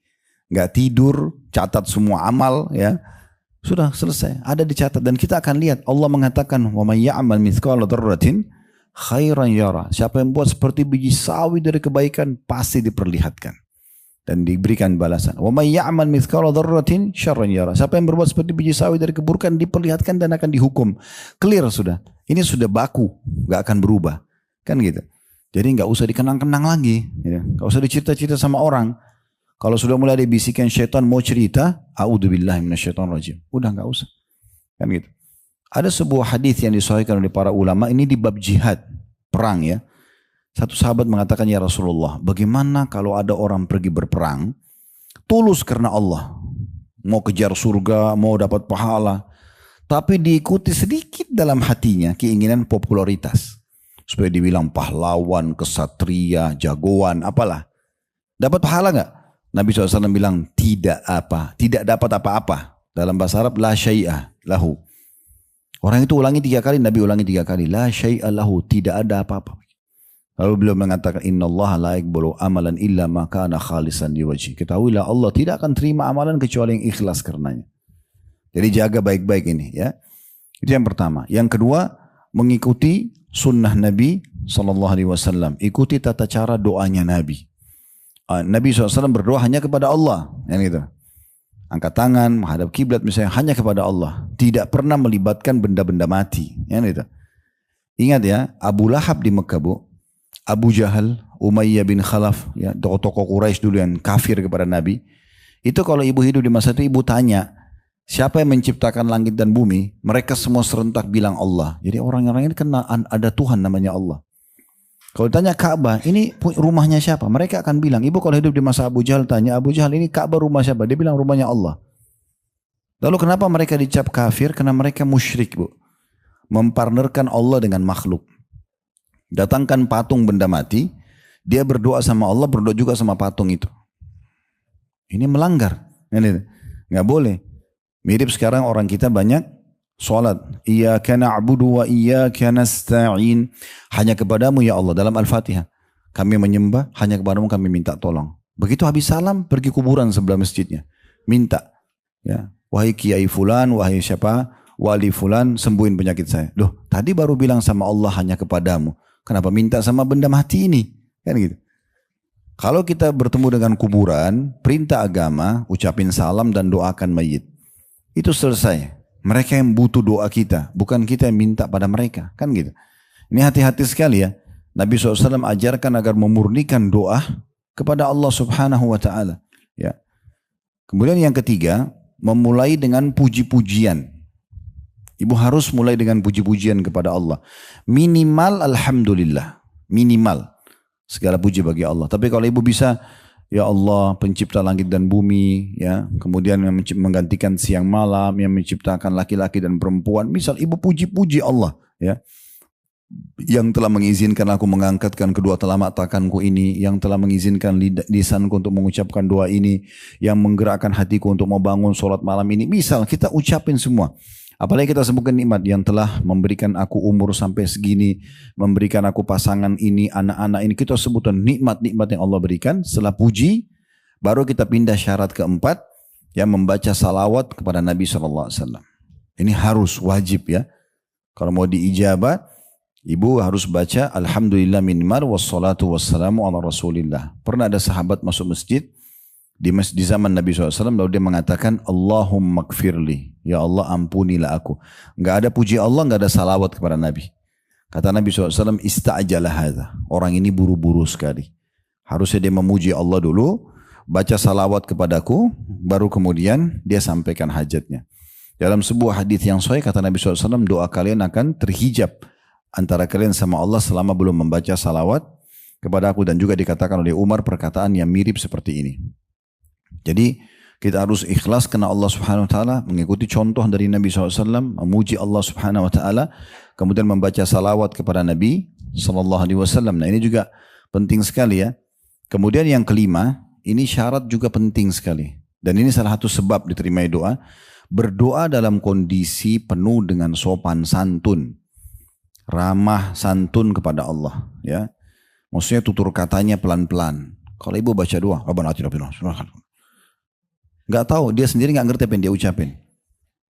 nggak tidur, catat semua amal, ya sudah selesai, ada dicatat. Dan kita akan lihat Allah mengatakan, wa may ya'mal mithqala dzarratin khairan yara. Siapa yang buat seperti biji sawi dari kebaikan pasti diperlihatkan dan diberikan balasan. Wa may ya'mal mithqala dzarratin syarran yara. Siapa yang berbuat seperti biji sawi dari keburukan diperlihatkan dan akan dihukum. Clear sudah. Ini sudah baku, nggak akan berubah. Kan gitu. Jadi nggak usah dikenang-kenang lagi, ya. Nggak usah dicerita-cerita sama orang. Kalau sudah mulai dibisikkan syaitan mau cerita, a'udzubillahi minasyaitonirrajim. Udah nggak usah. Kan gitu. Ada sebuah hadis yang disahihkan oleh para ulama, ini di bab jihad, perang ya. Satu sahabat mengatakan, ya Rasulullah, bagaimana kalau ada orang pergi berperang, tulus karena Allah, mau kejar surga, mau dapat pahala, tapi diikuti sedikit dalam hatinya keinginan popularitas, supaya dibilang pahlawan, kesatria, jagoan, apalah. Dapat pahala nggak? Nabi SAW bilang, tidak dapat apa-apa. Dalam bahasa Arab, la syai'ah lahu. Orang itu ulangi 3 kali, Nabi ulangi 3 kali. La syai'a lahu, tidak ada apa-apa. Lalu beliau mengatakan, innallaha la yaqbalu amalan illa ma kana khalisan liwajhi. Ketahuilah Allah tidak akan terima amalan kecuali yang ikhlas karenanya. Jadi jaga baik-baik ini ya. Itu yang pertama. Yang kedua, mengikuti sunnah Nabi SAW. Ikuti tata cara doanya Nabi. Nabi SAW berdoa hanya kepada Allah. Yang itu. Angkat tangan, menghadap kiblat misalnya hanya kepada Allah. Tidak pernah melibatkan benda-benda mati. Yang itu. Ingat ya, Abu Lahab di Mekah, Bu. Abu Jahal, Umayyah bin Khalaf, ya, tokoh-tokoh Quraisy dulu yang kafir kepada Nabi. Itu kalau ibu hidup di masa itu, ibu tanya, siapa yang menciptakan langit dan bumi? Mereka semua serentak bilang Allah. Jadi orang-orang ini kenal ada Tuhan namanya Allah. Kalau ditanya Ka'bah, ini rumahnya siapa? Mereka akan bilang, ibu kalau hidup di masa Abu Jahal tanya, Abu Jahal ini Ka'bah rumah siapa? Dia bilang rumahnya Allah. Lalu kenapa mereka dicap kafir? Karena mereka musyrik, Bu. Mempartnerkan Allah dengan makhluk. Datangkan patung benda mati, dia berdoa sama Allah, berdoa juga sama patung itu. Ini melanggar. Nggak boleh. Mirip sekarang orang kita banyak sholat. Iyyaka na'budu wa iyyaka nasta'in. Hanya kepadamu ya Allah. Dalam Al-Fatihah. Kami menyembah, hanya kepadamu kami minta tolong. Begitu habis salam, pergi kuburan sebelah masjidnya. Minta. Ya. Wahai Kiai Fulan, wahai siapa, wali Fulan, sembuhin penyakit saya. Loh, tadi baru bilang sama Allah hanya kepadamu. Kenapa minta sama benda mati ini? Kan gitu. Kalau kita bertemu dengan kuburan, perintah agama, ucapin salam dan doakan mayit. Itu selesai. Mereka yang butuh doa kita, bukan kita yang minta pada mereka. Kan gitu. Ini hati-hati sekali ya. Nabi SAW ajarkan agar memurnikan doa kepada Allah Subhanahu wa Ta'ala. Ya. Kemudian yang ketiga, memulai dengan puji-pujian. Ibu harus mulai dengan puji-pujian kepada Allah. Minimal alhamdulillah. Minimal. Segala puji bagi Allah. Tapi kalau ibu bisa, ya Allah pencipta langit dan bumi, ya, kemudian yang menggantikan siang malam, yang menciptakan laki-laki dan perempuan. Misal ibu puji-puji Allah, ya, yang telah mengizinkan aku mengangkatkan kedua telapak tanganku ini, yang telah mengizinkan lisanku untuk mengucapkan doa ini, yang menggerakkan hatiku untuk membangun sholat malam ini. Misal kita ucapin semua. Apalagi kita sebutkan nikmat yang telah memberikan aku umur sampai segini, memberikan aku pasangan ini, anak-anak ini. Kita sebutkan nikmat-nikmat yang Allah berikan. Setelah puji, baru kita pindah syarat keempat, yang membaca salawat kepada Nabi SAW. Ini harus, wajib ya. Kalau mau diijabah, ibu harus baca Alhamdulillah minimal wassalatu wassalamu ala rasulillah. Pernah ada sahabat masuk masjid, di zaman Nabi SAW, lalu dia mengatakan Allahumma gfirli, ya Allah ampunilah aku. Enggak ada puji Allah, enggak ada salawat kepada Nabi. Kata Nabi SAW, ista'jalah hadha, orang ini buru-buru sekali. Harusnya dia memuji Allah dulu, baca salawat kepadaku, baru kemudian dia sampaikan hajatnya. Dalam sebuah hadis yang sahih kata Nabi SAW, doa kalian akan terhijab antara kalian sama Allah selama belum membaca salawat kepada aku. Dan juga dikatakan oleh Umar perkataan yang mirip seperti ini. Jadi kita harus ikhlas karena Allah Subhanahu Wa Taala, mengikuti contoh dari Nabi SAW, memuji Allah Subhanahu Wa Taala, kemudian membaca salawat kepada Nabi SAW. Nah ini juga penting sekali ya. Kemudian yang kelima, ini syarat juga penting sekali. Dan ini salah satu sebab diterima doa. Berdoa dalam kondisi penuh dengan sopan santun, ramah santun kepada Allah. Ya, maksudnya tutur katanya pelan-pelan. Kalau ibu baca doa, Rabbana atina fid dunya hasanah. Nggak tahu, dia sendiri nggak ngerti apa yang dia ucapin.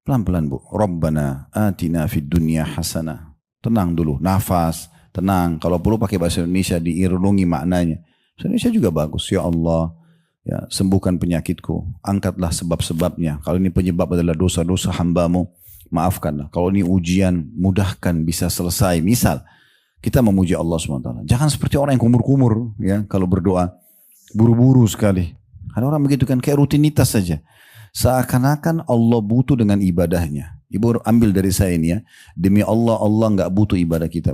Pelan-pelan Bu. Rabbana atina fid dunya hasanah. Tenang dulu, nafas, tenang. Kalau perlu pakai bahasa Indonesia, diirungi maknanya. Bahasa Indonesia juga bagus. Ya Allah, ya, sembuhkan penyakitku. Angkatlah sebab-sebabnya. Kalau ini penyebab adalah dosa-dosa hambamu, maafkanlah. Kalau ini ujian, mudahkan, bisa selesai. Misal, kita memuji Allah SWT. Jangan seperti orang yang kumur-kumur, ya, kalau berdoa. Buru-buru sekali. Ada orang begitu kan, kayak rutinitas saja. Seakan-akan Allah butuh dengan ibadahnya. Ibu ambil dari saya ini ya. Demi Allah, Allah nggak butuh ibadah kita.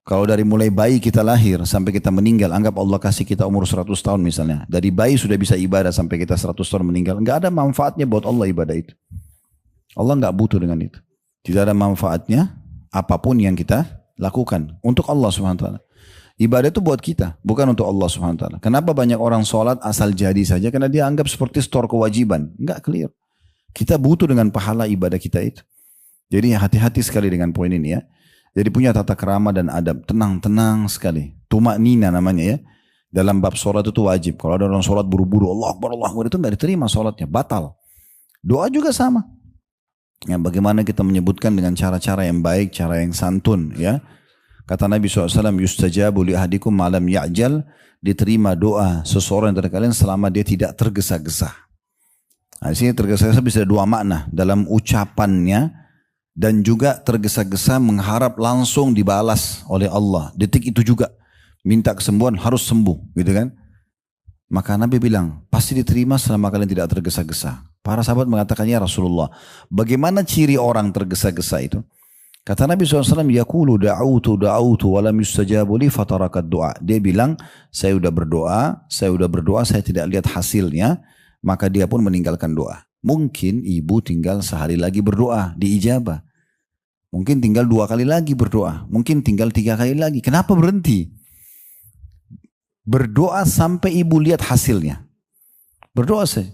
Kalau dari mulai bayi kita lahir sampai kita meninggal, anggap Allah kasih kita umur 100 tahun misalnya. Dari bayi sudah bisa ibadah sampai kita 100 tahun meninggal. Nggak ada manfaatnya buat Allah ibadah itu. Allah nggak butuh dengan itu. Tidak ada manfaatnya apapun yang kita lakukan untuk Allah SWT. Ibadah itu buat kita, bukan untuk Allah SWT. Kenapa banyak orang sholat asal jadi saja? Karena dia anggap seperti store kewajiban. Enggak, clear. Kita butuh dengan pahala ibadah kita itu. Jadi hati-hati sekali dengan poin ini ya. Jadi punya tata kerama dan adab. Tenang-tenang sekali. Tumak nina namanya ya. Dalam bab sholat itu wajib. Kalau ada orang sholat buru-buru, Allah Akbar, itu nggak diterima sholatnya. Batal. Doa juga sama. Ya, bagaimana kita menyebutkan dengan cara-cara yang baik, cara yang santun ya. Kata Nabi SAW, yustajabu li ahadikum malam ya'jal, diterima doa seseorang dari kalian selama dia tidak tergesa-gesa. Nah, di sini tergesa-gesa bisa ada dua makna, dalam ucapannya dan juga tergesa-gesa mengharap langsung dibalas oleh Allah. Detik itu juga minta kesembuhan harus sembuh, gitu kan? Maka Nabi bilang, pasti diterima selama kalian tidak tergesa-gesa. Para sahabat mengatakan, ya Rasulullah, bagaimana ciri orang tergesa-gesa itu? Kata Nabi SAW, yaqulu da'autu walam yustajabu li fatarakat doa. Dia bilang, saya sudah berdoa, saya tidak lihat hasilnya, maka dia pun meninggalkan doa. Mungkin ibu tinggal sehari lagi berdoa, diijabah. Mungkin tinggal 2 kali lagi berdoa, mungkin tinggal 3 kali lagi. Kenapa berhenti? Berdoa sampai ibu lihat hasilnya. Berdoa saja.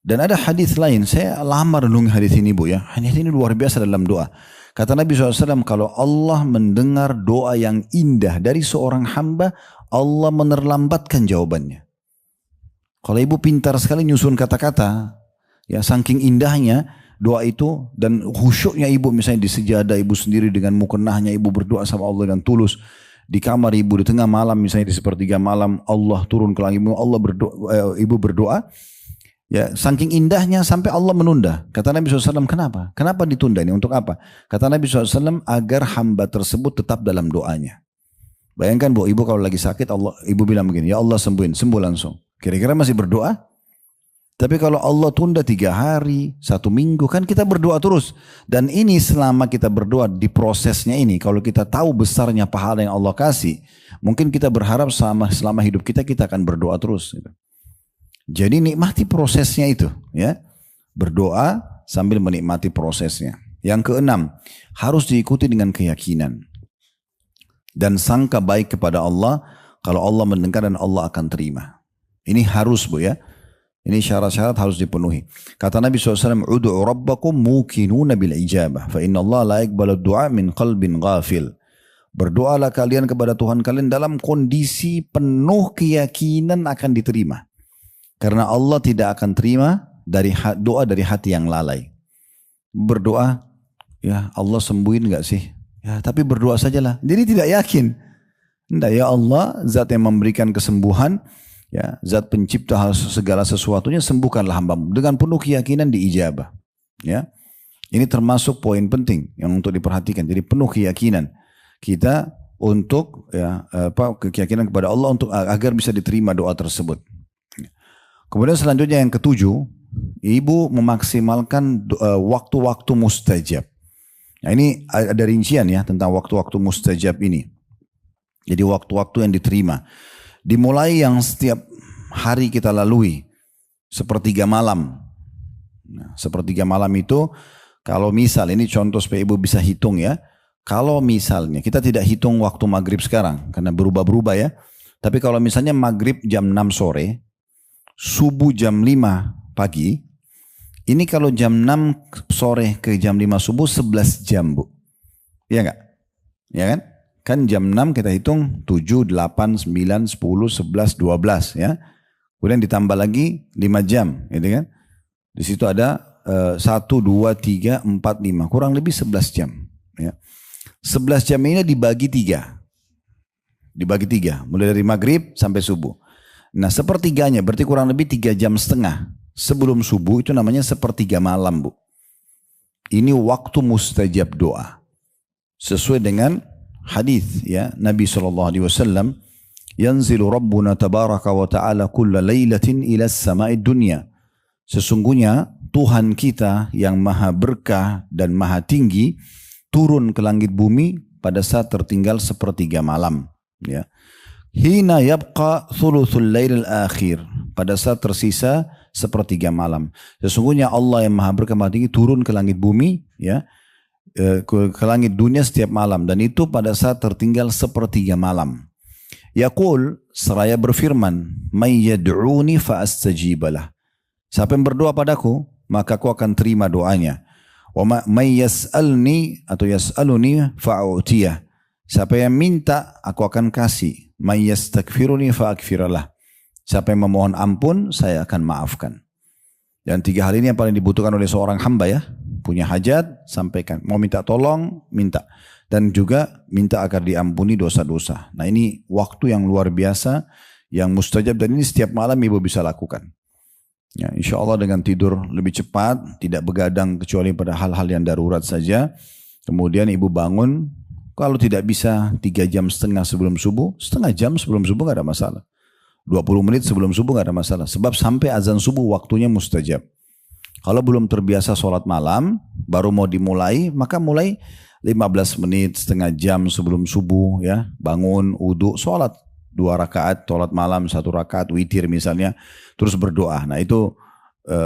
Dan ada hadis lain, saya lama renungi hadis ini Bu ya. Hadis ini luar biasa dalam doa. Kata Nabi SAW, kalau Allah mendengar doa yang indah dari seorang hamba, Allah menerlambatkan jawabannya. Kalau ibu pintar sekali nyusun kata-kata, ya saking indahnya doa itu, dan khusyuknya ibu misalnya di sejadah ibu sendiri dengan mukennahnya ibu berdoa sama Allah dengan tulus. Di kamar ibu di tengah malam misalnya di sepertiga malam Allah turun ke langit, Allah berdoa, ibu berdoa. Ya, saking indahnya sampai Allah menunda. Kata Nabi SAW, kenapa? Kenapa ditunda ini? Untuk apa? Kata Nabi SAW, agar hamba tersebut tetap dalam doanya. Bayangkan Bu, ibu kalau lagi sakit, ibu bilang begini, ya Allah sembuhin, sembuh langsung. Kira-kira masih berdoa? Tapi kalau Allah tunda 3 hari, 1 minggu, kan kita berdoa terus. Dan ini selama kita berdoa di prosesnya ini, kalau kita tahu besarnya pahala yang Allah kasih, mungkin kita berharap selama hidup kita akan berdoa terus. Jadi nikmati prosesnya itu, ya. Berdoa sambil menikmati prosesnya. Yang keenam, harus diikuti dengan keyakinan dan sangka baik kepada Allah. Kalau Allah mendengar dan Allah akan terima. Ini harus Bu ya. Ini syarat-syarat harus dipenuhi. Kata Nabi SAW, "Udu'u rabbakum muqinuna bil ijabah, fa inna Allah la yaqbalu du'a min qalbin ghafil." Berdoalah kalian kepada Tuhan kalian dalam kondisi penuh keyakinan akan diterima. Karena Allah tidak akan terima doa dari hati yang lalai. Berdoa, ya Allah sembuhin gak sih? Ya tapi berdoa sajalah. Jadi tidak yakin. Enggak, ya Allah zat yang memberikan kesembuhan, ya zat pencipta segala sesuatunya, sembuhkanlah hambamu. Dengan penuh keyakinan diijabah. Ya, ini termasuk poin penting yang untuk diperhatikan. Jadi penuh keyakinan kita untuk keyakinan kepada Allah untuk agar bisa diterima doa tersebut. Kemudian selanjutnya yang ketujuh, ibu memaksimalkan waktu-waktu mustajab. Nah ini ada rincian ya tentang waktu-waktu mustajab ini. Jadi waktu-waktu yang diterima. Dimulai yang setiap hari kita lalui, sepertiga malam. Nah, sepertiga malam itu, kalau misal, ini contoh supaya ibu bisa hitung ya. Kalau misalnya, kita tidak hitung waktu maghrib sekarang, karena berubah-berubah ya. Tapi kalau misalnya maghrib jam 6 sore, subuh jam 5 pagi, ini kalau jam 6 sore ke jam 5 subuh 11 jam Bu. Iya enggak? Ya kan? Kan jam 6 kita hitung 7, 8, 9, 10, 11, 12 ya. Kemudian ditambah lagi 5 jam, gitu kan. Di situ ada 1, 2, 3, 4, 5, kurang lebih 11 jam. Ya. 11 jam ini dibagi 3. Dibagi 3, mulai dari maghrib sampai subuh. Nah sepertiganya berarti kurang lebih 3,5 jam sebelum subuh itu namanya sepertiga malam, Bu. Ini waktu mustajab doa. Sesuai dengan hadis ya Nabi SAW, yanzilu Rabbuna tabaraka wa ta'ala kulla laylatin ila as-sama'id dunya. Sesungguhnya Tuhan kita yang maha berkah dan maha tinggi turun ke langit bumi pada saat tertinggal sepertiga malam. Ya. Hina yabqa thuluthul lailil akhir, pada saat tersisa sepertiga malam. Sesungguhnya Allah yang maha berkah maha tinggi turun ke langit bumi, ya, ke langit dunia setiap malam, dan itu pada saat tertinggal sepertiga malam. Yaqul, seraya berfirman, may yad'uni fa astajibalah. Siapa yang berdoa padaku, maka aku akan terima doanya. Wa may yas'alni atau yas'aluni fa'utiyah. Siapa yang minta, aku akan kasih. May yastakfiruni fa'akfiralah. Siapa yang memohon ampun, saya akan maafkan. Dan 3 hal ini yang paling dibutuhkan oleh seorang hamba ya. Punya hajat, sampaikan. Mau minta tolong, minta. Dan juga minta agar diampuni dosa-dosa. Nah ini waktu yang luar biasa, yang mustajab, dan ini setiap malam ibu bisa lakukan. Ya, insya Allah dengan tidur lebih cepat, tidak begadang kecuali pada hal-hal yang darurat saja. Kemudian ibu bangun, kalau tidak bisa 3,5 jam sebelum subuh, setengah jam sebelum subuh gak ada masalah. 20 menit sebelum subuh gak ada masalah. Sebab sampai azan subuh waktunya mustajab. Kalau belum terbiasa sholat malam, baru mau dimulai, maka mulai 15 menit, setengah jam sebelum subuh, ya, bangun, wudu, sholat 2 rakaat, sholat malam 1 rakaat, witir misalnya, terus berdoa. Nah itu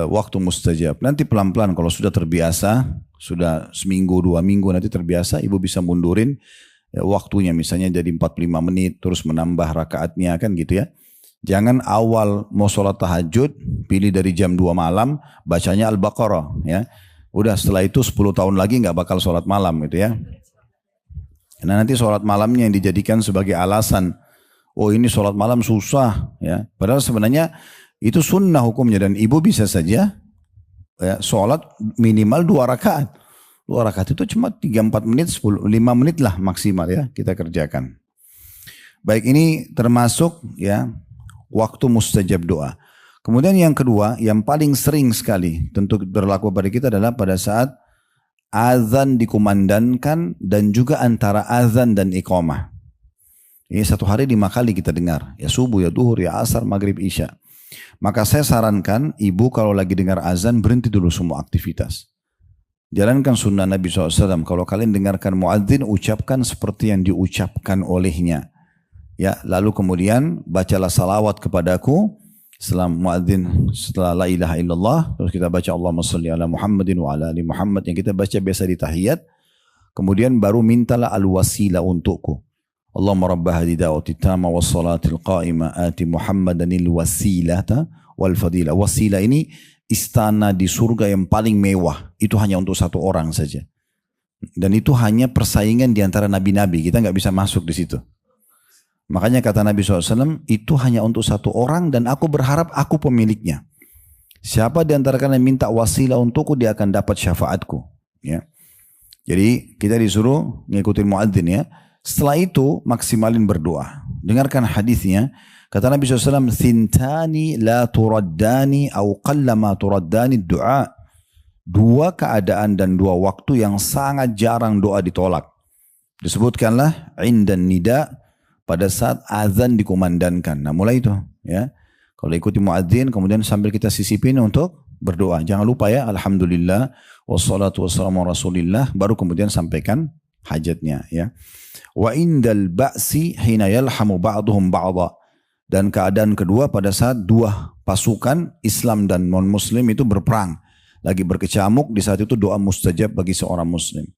waktu mustajab. Nanti pelan-pelan kalau sudah terbiasa, sudah seminggu, 2 minggu nanti terbiasa, ibu bisa mundurin waktunya, misalnya jadi 45 menit, terus menambah rakaatnya, kan gitu ya. Jangan awal mau sholat tahajud, pilih dari jam 2 malam, bacanya Al-Baqarah, ya. Udah setelah itu 10 tahun lagi nggak bakal sholat malam gitu ya. Nah nanti sholat malamnya yang dijadikan sebagai alasan, oh ini sholat malam susah, ya. Padahal sebenarnya itu sunnah hukumnya, dan ibu bisa saja ya, sholat minimal 2 rakaat. 2 rakaat itu cuma 3-4 menit, 5 menit lah maksimal ya kita kerjakan. Baik, ini termasuk ya waktu mustajab doa. Kemudian yang kedua, yang paling sering sekali tentu berlaku pada kita adalah pada saat azan dikumandangkan dan juga antara azan dan iqamah. Ini 1 hari 5 kali kita dengar, ya subuh, ya duhur, ya asar, maghrib, isya. Maka saya sarankan ibu kalau lagi dengar azan berhenti dulu semua aktivitas. Jalankan sunnah Nabi SAW. Kalau kalian dengarkan muadzin, ucapkan seperti yang diucapkan olehnya. Ya, lalu kemudian bacalah salawat kepadaku. Setelah muadzin, setelah la ilaha illallah, terus kita baca Allahumma salli ala Muhammadin wa ala ali Muhammad yang kita baca biasa di tahiyat. Kemudian baru mintalah al-wasilah untukku. Allahumma rabba hadhihi da'wati tamma was salatil qa'imah ati Muhammadanil wasilata wal fadilah. Wasilah ini istana di surga yang paling mewah. Itu hanya untuk 1 orang saja. Dan itu hanya persaingan di antara nabi-nabi. Kita nggak bisa masuk di situ. Makanya kata Nabi SAW, itu hanya untuk 1 orang dan aku berharap aku pemiliknya. Siapa di antara kalian minta wasilah untukku, dia akan dapat syafaatku. Ya. Jadi kita disuruh ngikutin muadzin ya. Setelah itu maksimalin berdoa. Dengarkan hadisnya. Kata Nabi SAW, "Thintani la turaddani au qallama turaddani du'a." 2 keadaan dan 2 waktu yang sangat jarang doa ditolak. Disebutkanlah indan nida, pada saat azan dikumandangkan. Nah mulai itu ya. Kalau ikuti muadzin kemudian sambil kita sisipin untuk berdoa. Jangan lupa ya, alhamdulillah wassalatu wassalamu rasulillah, baru kemudian sampaikan hajatnya ya. Wa indal ba'si hina yalhamu ba'duhum ba'dha. Dan keadaan kedua pada saat 2 pasukan Islam dan non muslim itu berperang, lagi berkecamuk, di saat itu doa mustajab bagi seorang muslim.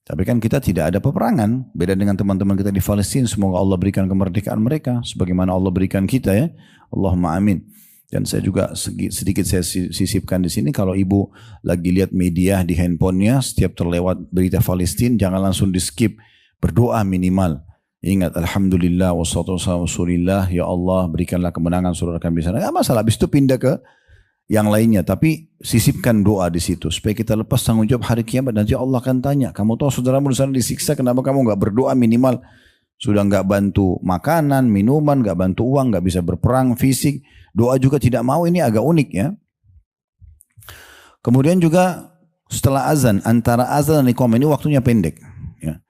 Tapi kan kita tidak ada peperangan. Beda dengan teman-teman kita di Palestina. Semoga Allah berikan kemerdekaan mereka. Sebagaimana Allah berikan kita ya. Allahumma amin. Dan saya juga sedikit saya sisipkan di sini. Kalau ibu lagi lihat media di handphonenya, setiap terlewat berita Palestina, jangan langsung di skip. Berdoa minimal. Ingat, alhamdulillah wassalatu wassalamu ala Rasulillah, ya Allah berikanlah kemenangan saudara kami di sana. Enggak masalah, habis itu pindah ke yang lainnya, tapi sisipkan doa di situ supaya kita lepas tanggung jawab hari kiamat. Nanti Allah akan tanya, kamu tahu saudaramu di sana disiksa, kenapa kamu enggak berdoa minimal? Sudah enggak bantu makanan, minuman, enggak bantu uang, enggak bisa berperang fisik, doa juga tidak mau. Ini agak unik ya. Kemudian juga setelah azan, antara azan dan iqamah ini waktunya pendek. Ya.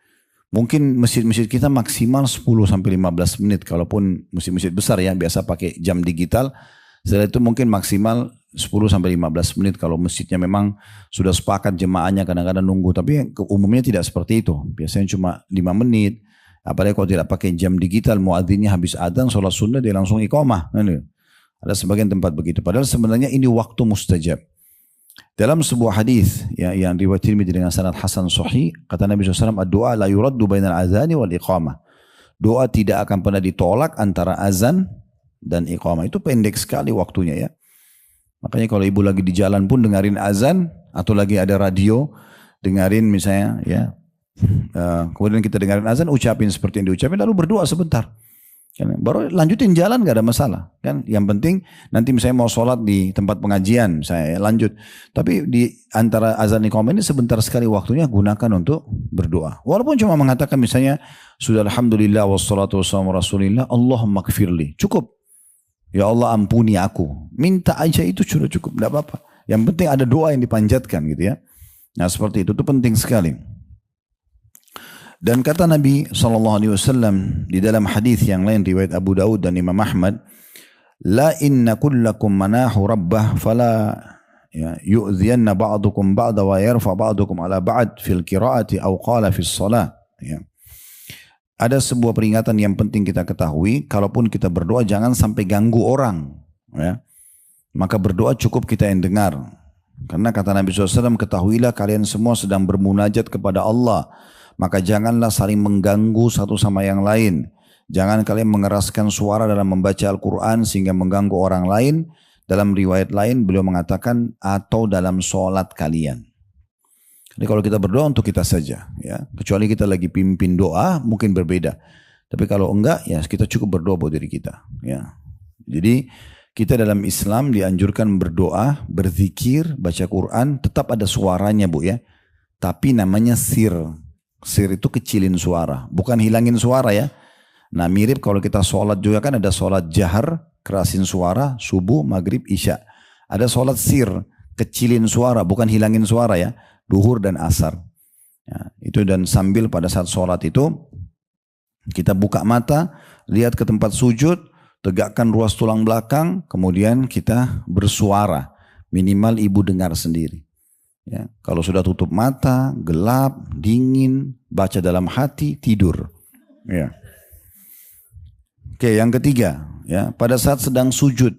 Mungkin masjid-masjid kita maksimal 10 sampai 15 menit, kalaupun masjid-masjid besar ya, biasa pakai jam digital. Setelah itu mungkin maksimal 10 sampai 15 menit kalau masjidnya memang sudah sepakat jemaahnya, kadang-kadang nunggu. Tapi umumnya tidak seperti itu. Biasanya cuma 5 menit. Apalagi kalau tidak pakai jam digital, muadzinnya habis adzan, sholat sunnah, dia langsung iqamah. Ada sebagian tempat begitu. Padahal sebenarnya ini waktu mustajab. Dalam sebuah hadis ya, yang riwayat Tirmidzi dengan sanad hasan sahih, kata Nabi SAW, ad-du'a la yuraddu bainal azani wal iqamah. Doa tidak akan pernah ditolak antara azan dan iqamah. Itu pendek sekali waktunya ya. Makanya kalau ibu lagi di jalan pun dengarin azan, atau lagi ada radio, dengarin misalnya ya. Kemudian kita dengarin azan, ucapin seperti yang diucapin, lalu berdoa sebentar. Baru lanjutin jalan, gak ada masalah kan. Yang penting nanti misalnya mau sholat di tempat pengajian saya lanjut, tapi di antara azan iqamah ini sebentar sekali waktunya, gunakan untuk berdoa. Walaupun cuma mengatakan misalnya sudah alhamdulillah wassalatu wassalamu ala Rasulillah, Allahumma gfirli, cukup. Ya Allah ampuni aku, minta aja, itu sudah cukup, tidak apa-apa. Yang penting ada doa yang dipanjatkan gitu ya. Nah seperti itu penting sekali. Dan kata Nabi SAW di dalam hadis yang lain riwayat Abu Daud dan Imam Ahmad, la inna kullakum manahu rabbah fala yu'dhiyanna ba'dukum ba'da wa yarfa ba'dukum ala ba'd fil qiraati aw qala fis salah. Ya. Ada sebuah peringatan yang penting kita ketahui, kalaupun kita berdoa jangan sampai ganggu orang. Ya. Maka berdoa cukup kita yang dengar. Karena kata Nabi SAW, ketahuilah kalian semua sedang bermunajat kepada Allah. Maka janganlah saling mengganggu satu sama yang lain. Jangan kalian mengeraskan suara dalam membaca Al-Quran sehingga mengganggu orang lain. Dalam riwayat lain beliau mengatakan atau dalam sholat kalian. Jadi kalau kita berdoa untuk kita saja, ya, kecuali kita lagi pimpin doa mungkin berbeda. Tapi kalau enggak, ya kita cukup berdoa buat diri kita. Ya. Jadi kita dalam Islam dianjurkan berdoa, berzikir, baca Quran, tetap ada suaranya bu ya. Tapi namanya sir. Sir itu kecilin suara, bukan hilangin suara ya. Nah mirip kalau kita sholat juga kan ada sholat jahar, kerasin suara, subuh, maghrib, isya. Ada sholat sir, kecilin suara, bukan hilangin suara ya. Duhur dan asar. Ya, itu dan sambil pada saat sholat itu, kita buka mata, lihat ke tempat sujud, tegakkan ruas tulang belakang, kemudian kita bersuara. Minimal ibu dengar sendiri. Ya, kalau sudah tutup mata, gelap, dingin, baca dalam hati, tidur. Ya. Oke, yang ketiga, ya, pada saat sedang sujud,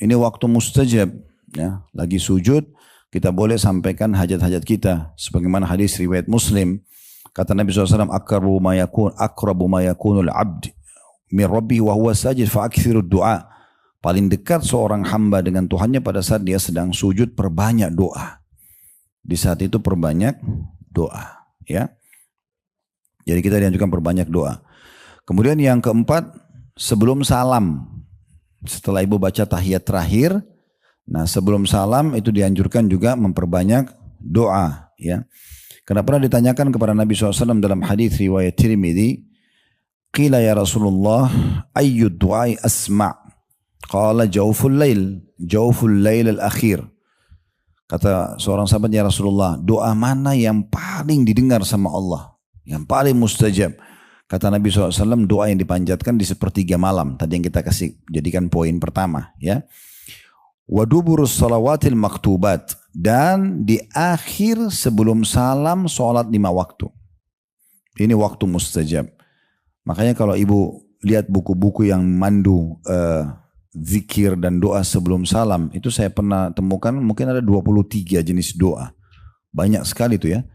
ini waktu mustajab, ya, lagi sujud, kita boleh sampaikan hajat-hajat kita, sebagaimana hadis riwayat Muslim, kata Nabi SAW, akrabu ma yakunul abd min rabbi wa huwa sajid fa akthiru du'a. Paling dekat seorang hamba dengan Tuhannya pada saat dia sedang sujud, perbanyak doa. Di saat itu perbanyak doa, ya. Jadi kita dianjurkan perbanyak doa. Kemudian yang keempat, sebelum salam, setelah ibu baca tahiyat terakhir, nah sebelum salam itu dianjurkan juga memperbanyak doa, ya. Karena pernah ditanyakan kepada Nabi SAW dalam hadis riwayat Tirmidzi, qila ya Rasulullah, ayyu du'ai asma'? Qala jawful lail al-akhir. Kata seorang sahabat, ya Rasulullah, doa mana yang paling didengar sama Allah, yang paling mustajab? Kata Nabi SAW, doa yang dipanjatkan di sepertiga malam. Tadi yang kita kasih jadikan poin pertama, ya. Wa duburus salawatil maktubat, dan di akhir sebelum salam sholat 5 waktu. Ini waktu mustajab. Makanya kalau ibu lihat buku-buku yang mandu zikir dan doa sebelum salam, itu saya pernah temukan mungkin ada 23 jenis doa. Banyak sekali itu ya.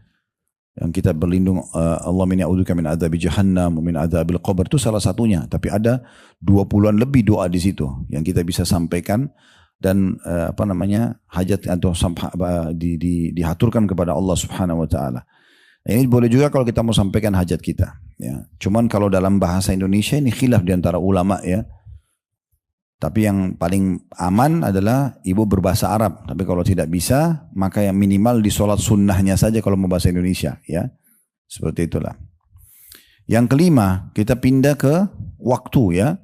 Yang kita berlindung, Allahumma inni a'udzubika min adzabi jahannam wa min adzabil qabr, itu salah satunya. Tapi ada 20-an lebih doa di situ yang kita bisa sampaikan dan hajat atau dihaturkan kepada Allah Subhanahu wa taala. Ini boleh juga kalau kita mau sampaikan hajat kita, Ya. Cuman kalau dalam bahasa Indonesia ini khilaf di antara ulama ya. Tapi yang paling aman adalah ibu berbahasa Arab. Tapi kalau tidak bisa, maka yang minimal di sholat sunnahnya saja kalau mau bahasa Indonesia. Ya, seperti itulah. Yang kelima, kita pindah ke waktu ya.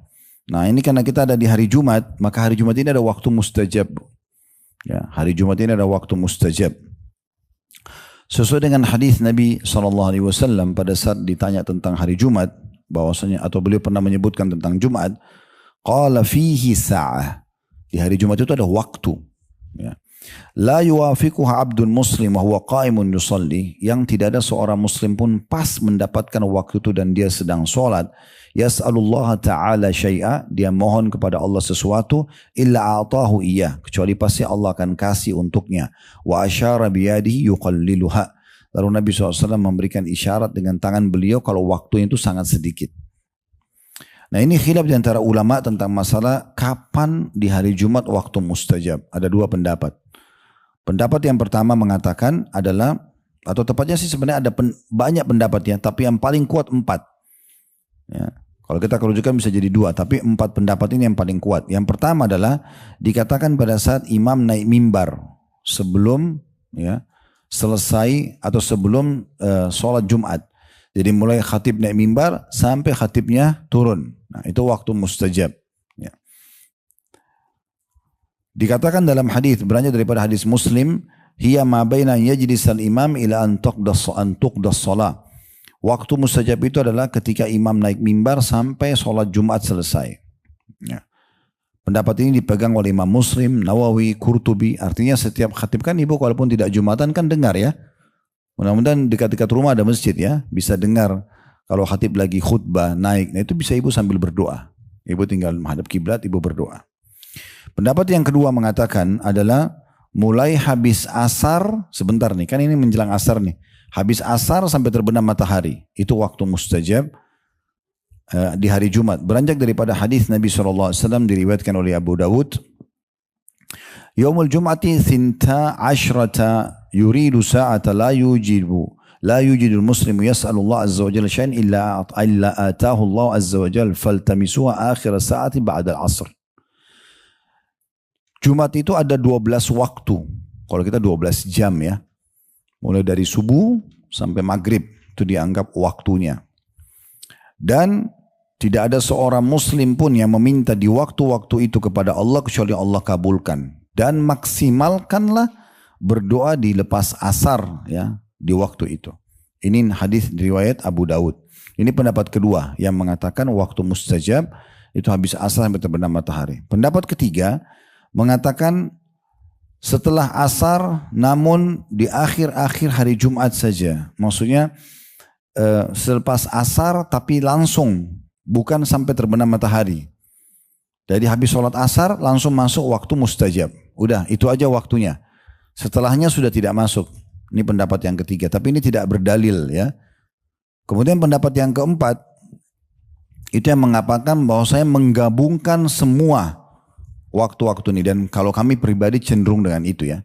Nah ini karena kita ada di hari Jumat, maka hari Jumat ini ada waktu mustajab. Ya, hari Jumat ini ada waktu mustajab. Sesuai dengan hadis Nabi SAW pada saat ditanya tentang hari Jumat, bahwasanya atau beliau pernah menyebutkan tentang Jumat, qala fihi sa'ah. Di hari Jumat itu ada waktu. Ya. La yuwafiquha abdun muslim wa huwa qa'imun yusalli, yang tidak ada seorang muslim pun pas mendapatkan waktu itu dan dia sedang sholat, yas'alullah ta'ala syai'a, dia mohon kepada Allah sesuatu, illa a'tahu iyah, kecuali pasti Allah akan kasih untuknya. Wa asyara biyadihi yuqalliluha, lalu Nabi SAW memberikan isyarat dengan tangan beliau kalau waktunya itu sangat sedikit. Nah ini khilaf di antara ulama tentang masalah kapan di hari Jumat waktu mustajab. Ada dua pendapat. Pendapat yang pertama mengatakan adalah, atau tepatnya sih sebenarnya ada banyak pendapat ya, tapi yang paling kuat 4. Ya. Kalau kita kerujukan bisa jadi 2, tapi 4 pendapat ini yang paling kuat. Yang pertama adalah dikatakan pada saat imam naik mimbar sebelum ya selesai atau sebelum sholat Jumat. Jadi mulai khatib naik mimbar sampai khatibnya turun. Nah itu waktu mustajab. Ya. Dikatakan dalam hadis, beranjak daripada hadis Muslim, hiya ma baina yajlisal imam ila an tuqdas shalah. Waktu mustajab itu adalah ketika imam naik mimbar sampai sholat Jumat selesai. Ya. Pendapat ini dipegang oleh Imam Muslim, Nawawi, Qurtubi. Artinya setiap khatib kan ibu walaupun tidak Jumatan kan dengar ya. Mudah-mudahan dekat-dekat rumah ada masjid ya, bisa dengar kalau khatib lagi khutbah naik. Nah itu bisa ibu sambil berdoa. Ibu tinggal menghadap kiblat, ibu berdoa. Pendapat yang kedua mengatakan adalah mulai habis asar, sebentar nih, kan ini menjelang asar nih. Habis asar sampai terbenam matahari, itu waktu mustajab di hari Jumat. Beranjak daripada hadis Nabi SAW diriwayatkan oleh Abu Dawud. Yaumul Jum'ati thinta ashrata yuridu sa'ata la yujidul muslimu yas'alullah azza wa jalla syai'an illa atahu Allah azza wa jalla faltamisuha akhir sa'ati ba'da al-asr. Jumat itu ada 12 waktu. Kalau kita 12 jam ya. Mulai dari subuh sampai maghrib. Itu dianggap waktunya. Dan tidak ada seorang muslim pun yang meminta di waktu-waktu itu kepada Allah kecuali Allah kabulkan. Dan maksimalkanlah berdoa di lepas asar ya di waktu itu. Ini hadis riwayat Abu Daud. Ini pendapat kedua yang mengatakan waktu mustajab itu habis asar sampai terbenam matahari. Pendapat ketiga mengatakan setelah asar namun di akhir-akhir hari Jumat saja. Maksudnya selepas asar tapi langsung, bukan sampai terbenam matahari. Jadi habis sholat asar langsung masuk waktu mustajab. Udah itu aja waktunya. Setelahnya sudah tidak masuk. Ini pendapat yang ketiga. Tapi ini tidak berdalil ya. Kemudian pendapat yang keempat itu yang mengatakan bahwa saya menggabungkan semua waktu-waktu ini, dan kalau kami pribadi cenderung dengan itu ya.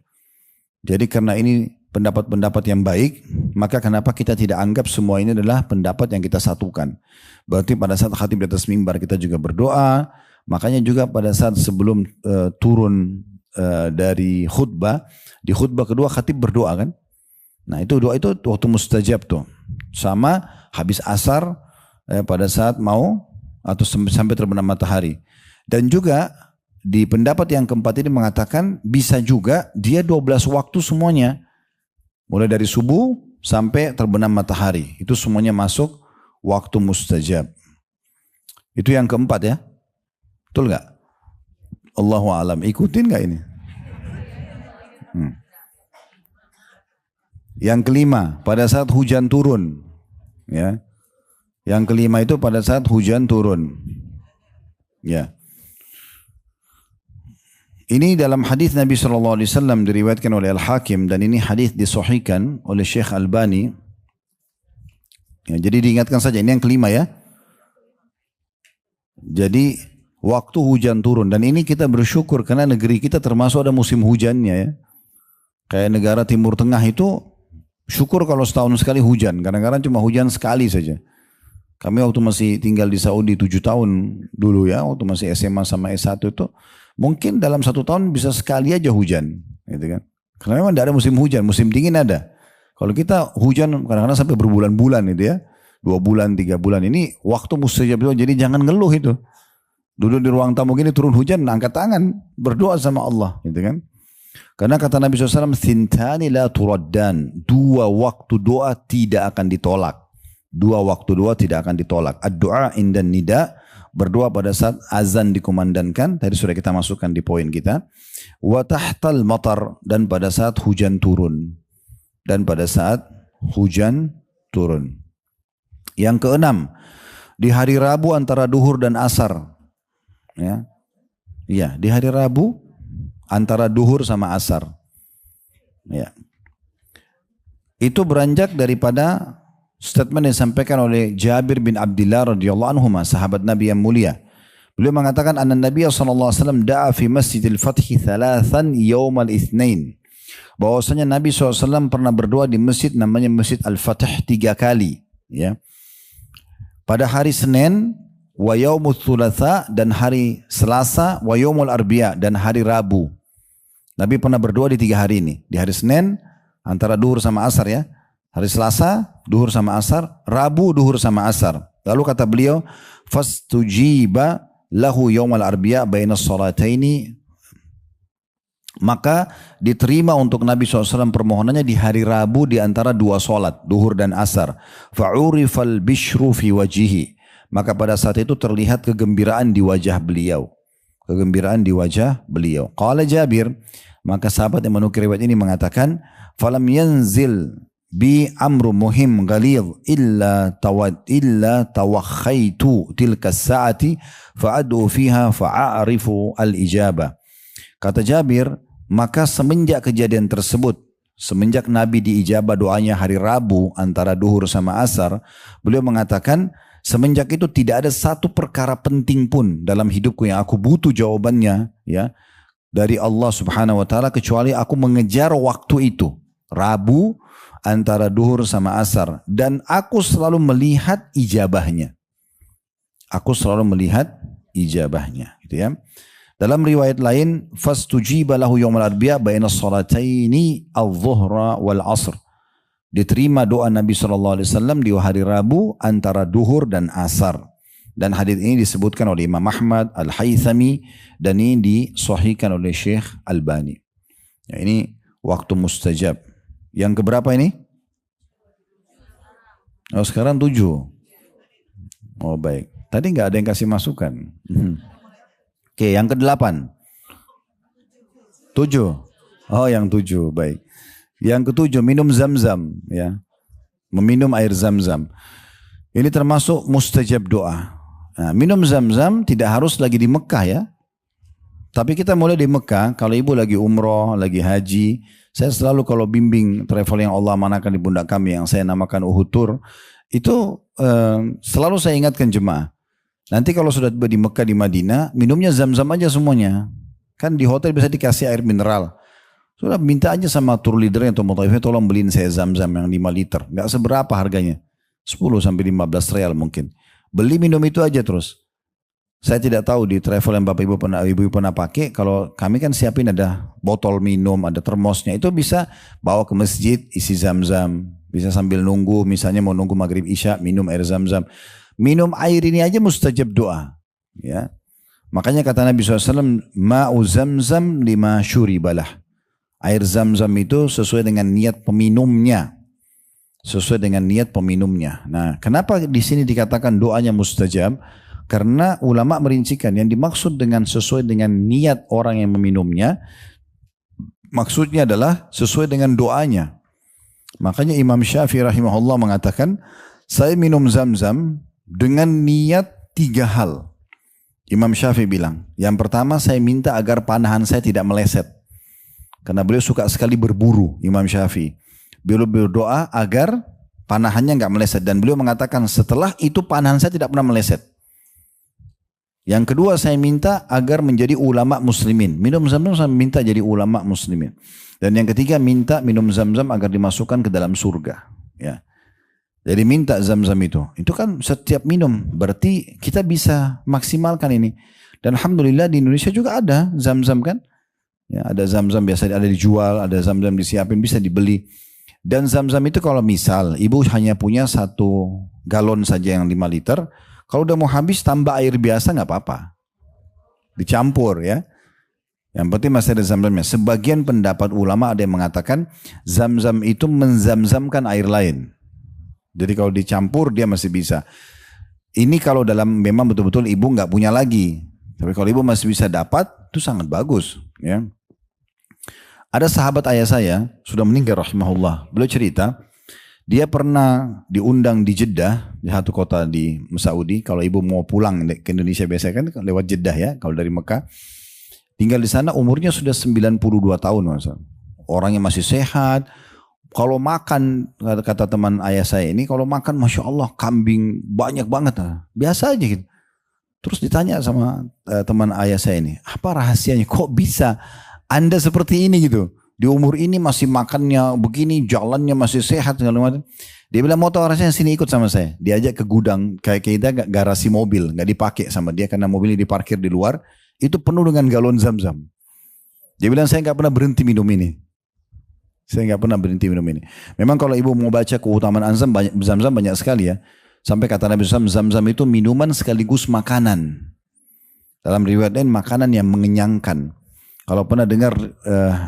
Jadi karena ini pendapat-pendapat yang baik, maka kenapa kita tidak anggap semua ini adalah pendapat yang kita satukan. Berarti pada saat khatib di atas mimbar kita juga berdoa, makanya juga pada saat sebelum turun dari khutbah, di khutbah kedua khatib berdoa kan. Nah itu doa itu waktu mustajab tuh. Sama habis asar pada saat mau atau sampai terbenam matahari. Dan juga di pendapat yang keempat ini mengatakan bisa juga dia 12 waktu semuanya. Mulai dari subuh sampai terbenam matahari. Itu semuanya masuk waktu mustajab. Itu yang keempat ya. Betul gak? Allahu a'lam. Ikutin gak ini? Yang kelima, pada saat hujan turun. Ya. Yang kelima itu pada saat hujan turun. Ya. Ini dalam hadis Nabi SAW diriwayatkan oleh Al-Hakim, dan ini hadis disahihkan oleh Syekh Albani. Ya, jadi diingatkan saja, ini yang kelima ya. Jadi waktu hujan turun, dan ini kita bersyukur karena negeri kita termasuk ada musim hujannya ya. Kayak negara Timur Tengah itu syukur kalau setahun sekali hujan, kadang-kadang cuma hujan sekali saja. Kami waktu masih tinggal di Saudi 7 tahun dulu ya, waktu masih SMA sama S1 itu, mungkin dalam 1 tahun bisa sekali aja hujan, gitu kan. Karena memang tidak ada musim hujan, musim dingin ada. Kalau kita hujan kadang-kadang sampai berbulan-bulan itu ya, 2 bulan, 3 bulan, ini waktu mustajab doa, jadi jangan ngeluh itu. Duduk di ruang tamu gini turun hujan, angkat tangan, berdoa sama Allah, gitu kan. Karena kata Nabi SAW, "Thintani la turaddan." 2 waktu doa tidak akan ditolak. 2 waktu doa tidak akan ditolak. Ad-du'a indan nida, berdoa pada saat azan dikumandangkan, tadi sudah kita masukkan di poin kita. Wa tahtal matar, dan pada saat hujan turun. Dan pada saat hujan turun. Yang keenam, di hari Rabu antara duhur dan asar. Ya. Iya, di hari Rabu antara duhur sama asar. Ya. Itu beranjak daripada statement yang disampaikan oleh Jabir bin Abdullah radhiyallahu anhu, sahabat Nabi yang mulia. Beliau mengatakan anna Nabi sallallahu alaihi wasallam da'a fi Masjidil Fath 3 yaum al-Itsnain. Bahwasanya Nabi SAW pernah berdoa di masjid namanya Masjid Al-Fath 3 kali, ya. Pada hari Senin, wa yaumul Thulatsa, dan hari Selasa, wa yaumul Arbi'a, dan hari Rabu. Nabi pernah berdoa di 3 hari ini. Di hari Senin antara duhur sama asar ya. Hari Selasa duhur sama asar, Rabu duhur sama asar. Lalu kata beliau, fastujiba lahu yaumal arbi'a bainas salataini. Maka diterima untuk Nabi SAW permohonannya di hari Rabu di antara 2 salat, duhur dan asar. Fa'urifal bishru fi wajihi. Maka pada saat itu terlihat kegembiraan di wajah beliau. Kegembiraan di wajah beliau. Qala Jabir, maka sahabat yang menukir riwayat ini mengatakan, falam yanzil bi amru muhim ghalidh illa tawakhaitu tilka saati fa'adu fiha fa'arifu al-ijabah. Kata Jabir, maka semenjak kejadian tersebut, semenjak Nabi diijabah doanya hari Rabu antara duhur sama asar, beliau mengatakan, semenjak itu tidak ada satu perkara penting pun dalam hidupku yang aku butuh jawabannya ya dari Allah Subhanahu wa taala kecuali aku mengejar waktu itu, Rabu antara duhur sama asar, dan aku selalu melihat ijabahnya. Aku selalu melihat ijabahnya, gitu ya. Dalam riwayat lain, fastujiba lahu yaumal arbi'a baina salataini adh-dhuhra wal 'ashr. Diterima doa Nabi SAW di hari Rabu antara duhur dan asar. Dan hadis ini disebutkan oleh Imam Ahmad, Al-Haythami, dan ini disahihkan oleh Syekh Albani. Ya, ini waktu mustajab. Yang keberapa ini? Oh, sekarang 7. Oh baik. Tadi nggak ada yang kasih masukan. Oke, yang ke-8. 7. Oh, yang 7, baik. Yang ke-7, minum zam-zam, ya. Meminum air zam-zam. Ini termasuk mustajab doa. Nah, minum zam-zam tidak harus lagi di Mekah ya. Tapi kita mulai di Mekah, kalau ibu lagi umroh, lagi haji, saya selalu kalau bimbing travel yang Allah manakan di pundak kami yang saya namakan Uhud Tour, itu selalu saya ingatkan jemaah. Nanti kalau sudah tiba di Mekah, di Madinah, minumnya zam-zam aja semuanya. Kan di hotel bisa dikasih air mineral. Sudah minta aja sama tour leadernya atau mutaifnya, tolong beliin saya zam-zam yang 5 liter. Gak seberapa harganya. 10-15 real mungkin. Beli minum itu aja terus. Saya tidak tahu di travel yang bapak ibu pernah pakai. Kalau kami kan siapin ada botol minum, ada termosnya. Itu bisa bawa ke masjid, isi zam-zam. Bisa sambil nunggu, misalnya mau nunggu maghrib isya, minum air zam-zam. Minum air ini aja mustajab doa. Ya. Makanya kata Nabi SAW, ma'u zam-zam lima syuribalah. Air zam-zam itu sesuai dengan niat peminumnya. Sesuai dengan niat peminumnya. Nah, kenapa di sini dikatakan doanya mustajab? Karena ulama merincikan yang dimaksud dengan sesuai dengan niat orang yang meminumnya, maksudnya adalah sesuai dengan doanya. Makanya Imam Syafi'i rahimahullah mengatakan, saya minum zam-zam dengan niat 3 hal. Imam Syafi'i bilang, yang pertama saya minta agar panahan saya tidak meleset. Karena beliau suka sekali berburu, Imam Syafi'i. Beliau berdoa agar panahannya enggak meleset. Dan beliau mengatakan setelah itu panahan saya tidak pernah meleset. Yang kedua saya minta agar menjadi ulama muslimin. Minum zam-zam saya minta jadi ulama muslimin. Dan yang ketiga minta minum zam-zam agar dimasukkan ke dalam surga. Ya. Jadi minta zam-zam itu. Itu kan setiap minum. Berarti kita bisa maksimalkan ini. Dan alhamdulillah di Indonesia juga ada zam-zam kan. Ya, ada zam-zam biasa ada dijual, ada zam-zam disiapin, bisa dibeli. Dan zam-zam itu kalau misal ibu hanya punya 1 galon saja yang 5 liter. Kalau udah mau habis tambah air biasa nggak apa-apa. Dicampur ya. Yang penting masih ada zam-zamnya. Sebagian pendapat ulama ada yang mengatakan zam-zam itu menzam-zamkan air lain. Jadi kalau dicampur dia masih bisa. Ini kalau dalam memang betul-betul ibu nggak punya lagi. Tapi kalau ibu masih bisa dapat, itu sangat bagus. Ya. Ada sahabat ayah saya, sudah meninggal rahimahullah. Beliau cerita, dia pernah diundang di Jeddah, di satu kota di Saudi. Kalau ibu mau pulang ke Indonesia biasanya kan lewat Jeddah ya, kalau dari Mekah. Tinggal di sana umurnya sudah 92 tahun. Orangnya masih sehat. Kalau makan, kata teman ayah saya ini, kalau makan Masya Allah kambing banyak banget. Biasa aja gitu. Terus ditanya sama teman ayah saya ini, apa rahasianya? Kok bisa Anda seperti ini gitu? Di umur ini masih makannya begini, jalannya masih sehat. Dia bilang mau tahu rahasianya, sini ikut sama saya. Diajak ke gudang, kayak kita garasi mobil, gak dipakai sama dia karena mobilnya diparkir di luar. Itu penuh dengan galon zam-zam. Dia bilang saya gak pernah berhenti minum ini. Saya nggak pernah berhenti minum ini. Memang kalau ibu mau baca keutamaan zam-zam banyak sekali ya. Sampai kata Nabi SAW, zam-zam itu minuman sekaligus makanan. Dalam riwayat lain makanan yang mengenyangkan. Kalau pernah dengar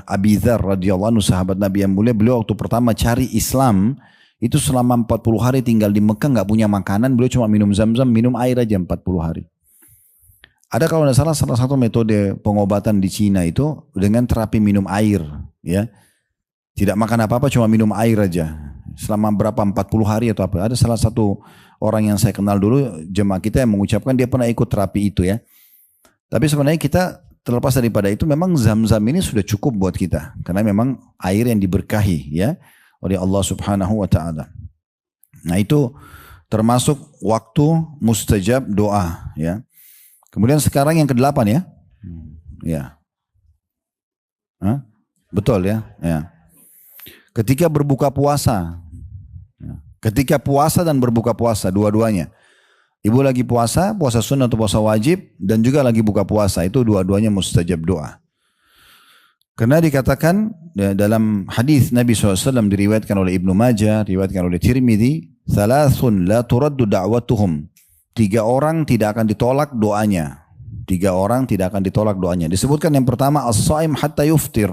Abi Dzar radhiyallahu anhu sahabat Nabi yang mulia, beliau waktu pertama cari Islam itu selama 40 hari tinggal di Mekah nggak punya makanan, beliau cuma minum zam-zam, minum air aja 40 hari. Ada kalau tidak salah satu metode pengobatan di Cina itu dengan terapi minum air, ya. Tidak makan apa-apa, cuma minum air aja. Selama berapa, 40 hari atau apa. Ada salah satu orang yang saya kenal dulu, jemaah kita yang mengucapkan dia pernah ikut terapi itu ya. Tapi sebenarnya kita terlepas daripada itu, memang zam-zam ini sudah cukup buat kita. Karena memang air yang diberkahi ya oleh Allah subhanahu wa ta'ala. Nah itu termasuk waktu mustajab doa ya. Kemudian sekarang yang ke-8 ya. Ya. Hah? Betul ya. Ya. Ketika berbuka puasa, ketika puasa dan berbuka puasa, dua-duanya. Ibu lagi puasa, puasa sunnah atau puasa wajib, dan juga lagi buka puasa, itu dua-duanya mustajab doa. Karena dikatakan dalam hadis Nabi SAW diriwayatkan oleh Ibnu Majah, diriwayatkan oleh Tirmidzi, "Thalathun la turaddu da'watuhum." 3 orang tidak akan ditolak doanya. 3 orang tidak akan ditolak doanya. Disebutkan yang pertama, as-shaim hatta yuftir.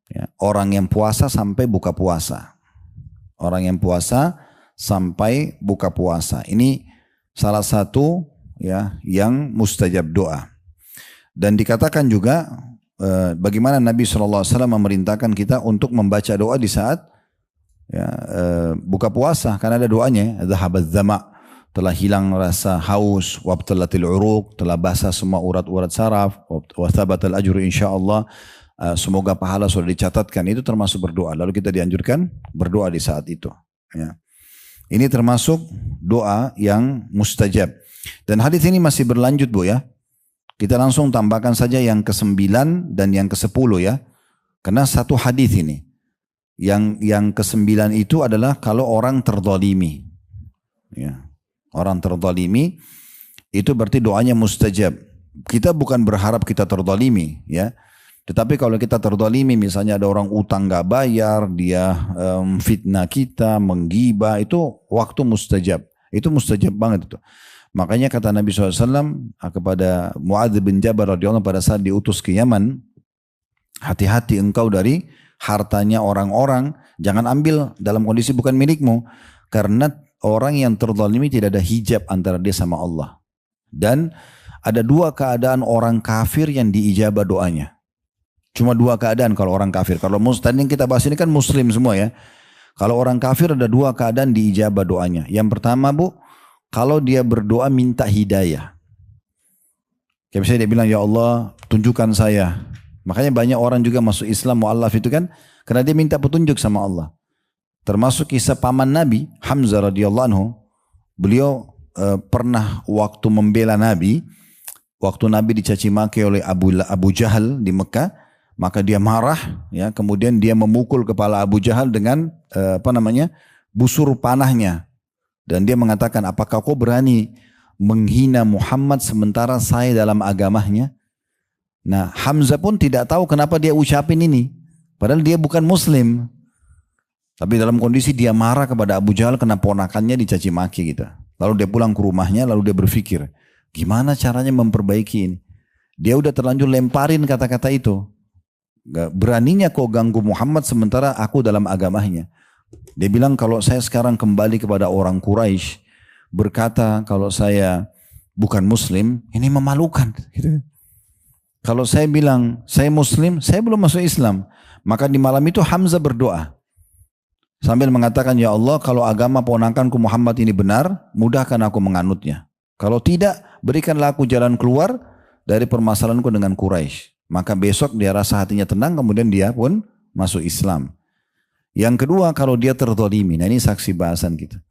Ya, orang yang puasa sampai buka puasa. Orang yang puasa sampai buka puasa. Ini salah satu ya yang mustajab doa. Dan dikatakan juga bagaimana Nabi SAW memerintahkan kita untuk membaca doa di saat ya, buka puasa. Karena ada doanya. Dhahabadz dzama', telah hilang rasa haus, wabtalatil uruq, telah basah semua urat-urat saraf, wa thabatal ajru insyaallah. Semoga pahala sudah dicatatkan. Itu termasuk berdoa. Lalu kita dianjurkan berdoa di saat itu. Ya. Ini termasuk doa yang mustajab. Dan hadis ini masih berlanjut Bu ya. Kita langsung tambahkan saja yang ke-9 dan yang ke-10 ya. Karena satu hadis ini. Yang ke-9 itu adalah kalau orang terzalimi. Ya. Orang terzalimi itu berarti doanya mustajab. Kita bukan berharap kita terzalimi ya. Tetapi kalau kita terzalimi, misalnya ada orang utang gak bayar, dia fitnah kita, menggibah, itu waktu mustajab. Itu mustajab banget itu. Makanya kata Nabi SAW kepada Mu'adz bin Jabal radhiyallahu pada saat diutus ke Yaman, hati-hati engkau dari hartanya orang-orang, jangan ambil dalam kondisi bukan milikmu. Karena orang yang terzalimi tidak ada hijab antara dia sama Allah. Dan ada 2 keadaan orang kafir yang diijabah doanya. Cuma 2 keadaan kalau orang kafir. Kalau tadi yang kita bahas ini kan muslim semua ya. Kalau orang kafir ada 2 keadaan diijabah doanya. Yang pertama Bu, kalau dia berdoa minta hidayah. Kayak misalnya dia bilang, ya Allah tunjukkan saya. Makanya banyak orang juga masuk Islam mu'allaf itu kan, karena dia minta petunjuk sama Allah. Termasuk kisah paman Nabi, Hamzah radhiyallahu anhu. Beliau pernah waktu membela Nabi, waktu Nabi dicaci maki oleh Abu Jahal di Mekah, maka dia marah, ya. Kemudian dia memukul kepala Abu Jahal dengan busur panahnya. Dan dia mengatakan, apakah kau berani menghina Muhammad sementara saya dalam agamanya? Nah, Hamzah pun tidak tahu kenapa dia ucapin ini. Padahal dia bukan muslim. Tapi dalam kondisi dia marah kepada Abu Jahal karena ponakannya dicaci maki gitu. Lalu dia pulang ke rumahnya, lalu dia berpikir, gimana caranya memperbaiki ini? Dia udah terlanjur lemparin kata-kata itu. Beraninya kau ganggu Muhammad sementara aku dalam agamanya. Dia bilang, kalau saya sekarang kembali kepada orang Quraisy berkata kalau saya bukan muslim, ini memalukan. Gitu. Kalau saya bilang saya muslim, saya belum masuk Islam. Maka di malam itu Hamzah berdoa sambil mengatakan, ya Allah, kalau agama ponakanku Muhammad ini benar, mudahkan aku menganutnya. Kalau tidak, berikanlah aku jalan keluar dari permasalahanku dengan Quraisy. Maka besok dia rasa hatinya tenang, kemudian dia pun masuk Islam. Yang kedua, kalau dia terzalimi. Nah, ini saksi bahasan kita.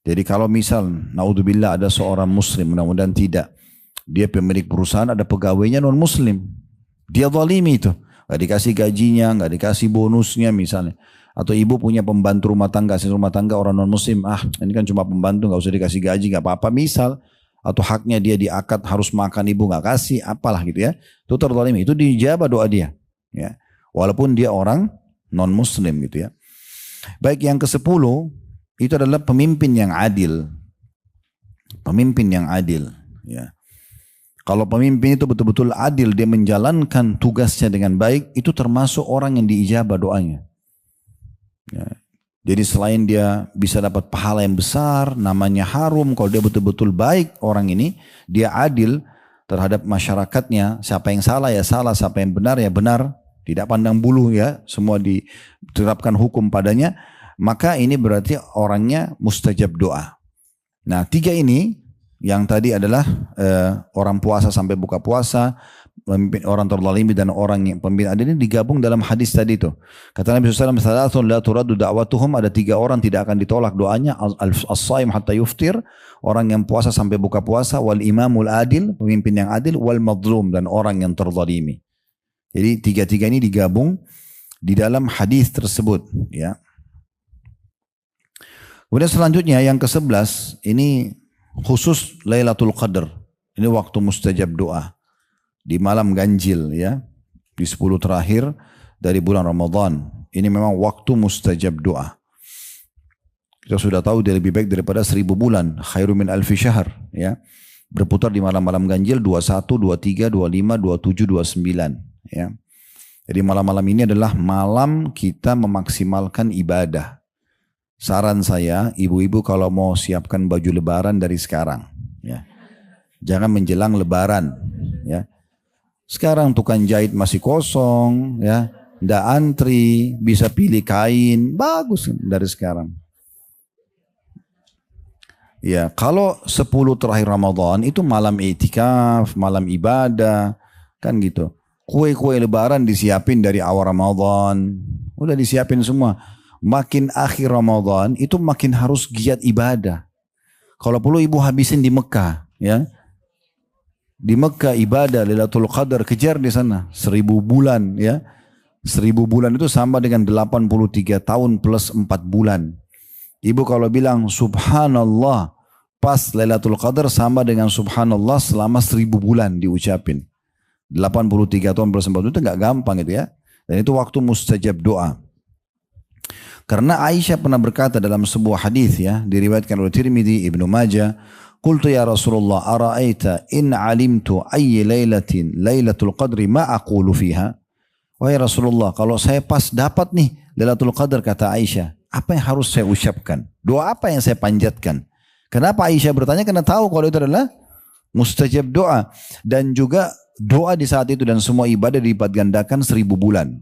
Jadi kalau misal, naudzubillah, ada seorang muslim, mudah-mudahan tidak, dia pemilik perusahaan, ada pegawainya non muslim, dia zalimi itu, gak dikasih gajinya, gak dikasih bonusnya misalnya. Atau ibu punya pembantu rumah tangga, asisten rumah tangga orang non muslim, ini kan cuma pembantu, gak usah dikasih gaji, gak apa-apa misal. Atau haknya dia diakad harus makan, ibu gak kasih, apalah gitu ya. Itu terzalimi, itu dijabah doa dia ya. Walaupun dia orang non muslim gitu ya. Baik, yang ke-10 itu adalah pemimpin yang adil. Pemimpin yang adil ya. Kalau pemimpin itu betul-betul adil, dia menjalankan tugasnya dengan baik, itu termasuk orang yang diijabah doanya. Ya. Jadi selain dia bisa dapat pahala yang besar, namanya harum, kalau dia betul-betul baik orang ini, dia adil terhadap masyarakatnya, siapa yang salah ya salah, siapa yang benar ya benar, tidak pandang bulu ya, semua diterapkan hukum padanya, maka ini berarti orangnya mustajab doa. Nah, 3 ini, yang tadi adalah orang puasa sampai buka puasa, pemimpin orang terzalimi dan orang yang pemimpin adil, ini digabung dalam hadis tadi itu. Kata Nabi SAW, "Thalathun la turaddu da'watuhum", ada 3 orang tidak akan ditolak doanya, as-shaim hatta yuftir, orang yang puasa sampai buka puasa, wal imamul adil, pemimpin yang adil, wal madlum, dan orang yang terzalimi. Jadi 3 ini digabung di dalam hadis tersebut ya. Kemudian selanjutnya yang ke-11 ini khusus Lailatul Qadar. Ini waktu mustajab doa di malam ganjil ya, di 10 terakhir dari bulan Ramadan. Ini memang waktu mustajab doa. Kita sudah tahu dia lebih baik daripada 1000 bulan, khairu min alfi syahr ya. Berputar di malam-malam ganjil 21, 23, 25, 27, 29 ya. Jadi malam-malam ini adalah malam kita memaksimalkan ibadah. Saran saya, ibu-ibu kalau mau siapkan baju lebaran dari sekarang ya. Jangan menjelang lebaran ya. Sekarang tukang jahit masih kosong ya, ndak antri, bisa pilih kain, bagus dari sekarang. Ya, kalau 10 terakhir Ramadan itu malam i'tikaf, malam ibadah, kan gitu. Kue-kue lebaran disiapin dari awal Ramadan, udah disiapin semua. Makin akhir Ramadan itu makin harus giat ibadah. Kalau perlu ibu habisin di Mekah ya. Di Mekah ibadah Lailatul Qadar, kejar di sana 1000 bulan ya. 1000 bulan itu sama dengan 83 tahun plus 4 bulan. Ibu kalau bilang subhanallah pas Lailatul Qadar sama dengan subhanallah selama 1000 bulan diucapin. 83 tahun plus 4 bulan itu gak gampang itu ya. Dan itu waktu mustajab doa. Karena Aisyah pernah berkata dalam sebuah hadis ya, diriwayatkan oleh Tirmidzi, Ibnu Majah, qultu ya Rasulullah ara'aita in alimtu ayyi lailatin lailatul qadri ma aqulu fiha. Wahai Rasulullah, kalau saya pas dapat nih Lailatul Qadar, kata Aisyah, apa yang harus saya ucapkan? Doa apa yang saya panjatkan? Kenapa Aisyah bertanya? Karena tahu kalau itu adalah mustajab doa, dan juga doa di saat itu dan semua ibadah dilipat gandakan 1000 bulan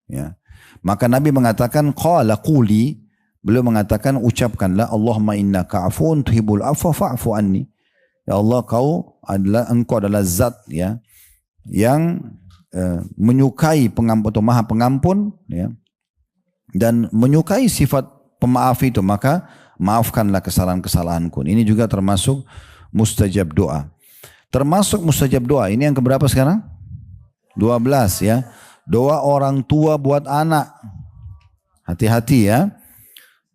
ya. Maka Nabi mengatakan qala quli, beliau mengatakan ucapkanlah Allahumma innaka afuun tuhibbul afwa fa'fu anni. Ya Allah, engkau adalah zat ya yang menyukai pengampun atau maha pengampun ya, dan menyukai sifat pemaaf itu, maka maafkanlah kesalahan-kesalahanku. Ini juga termasuk mustajab doa. Termasuk mustajab doa ini yang keberapa sekarang? 12 ya. Doa orang tua buat anak. Hati-hati ya.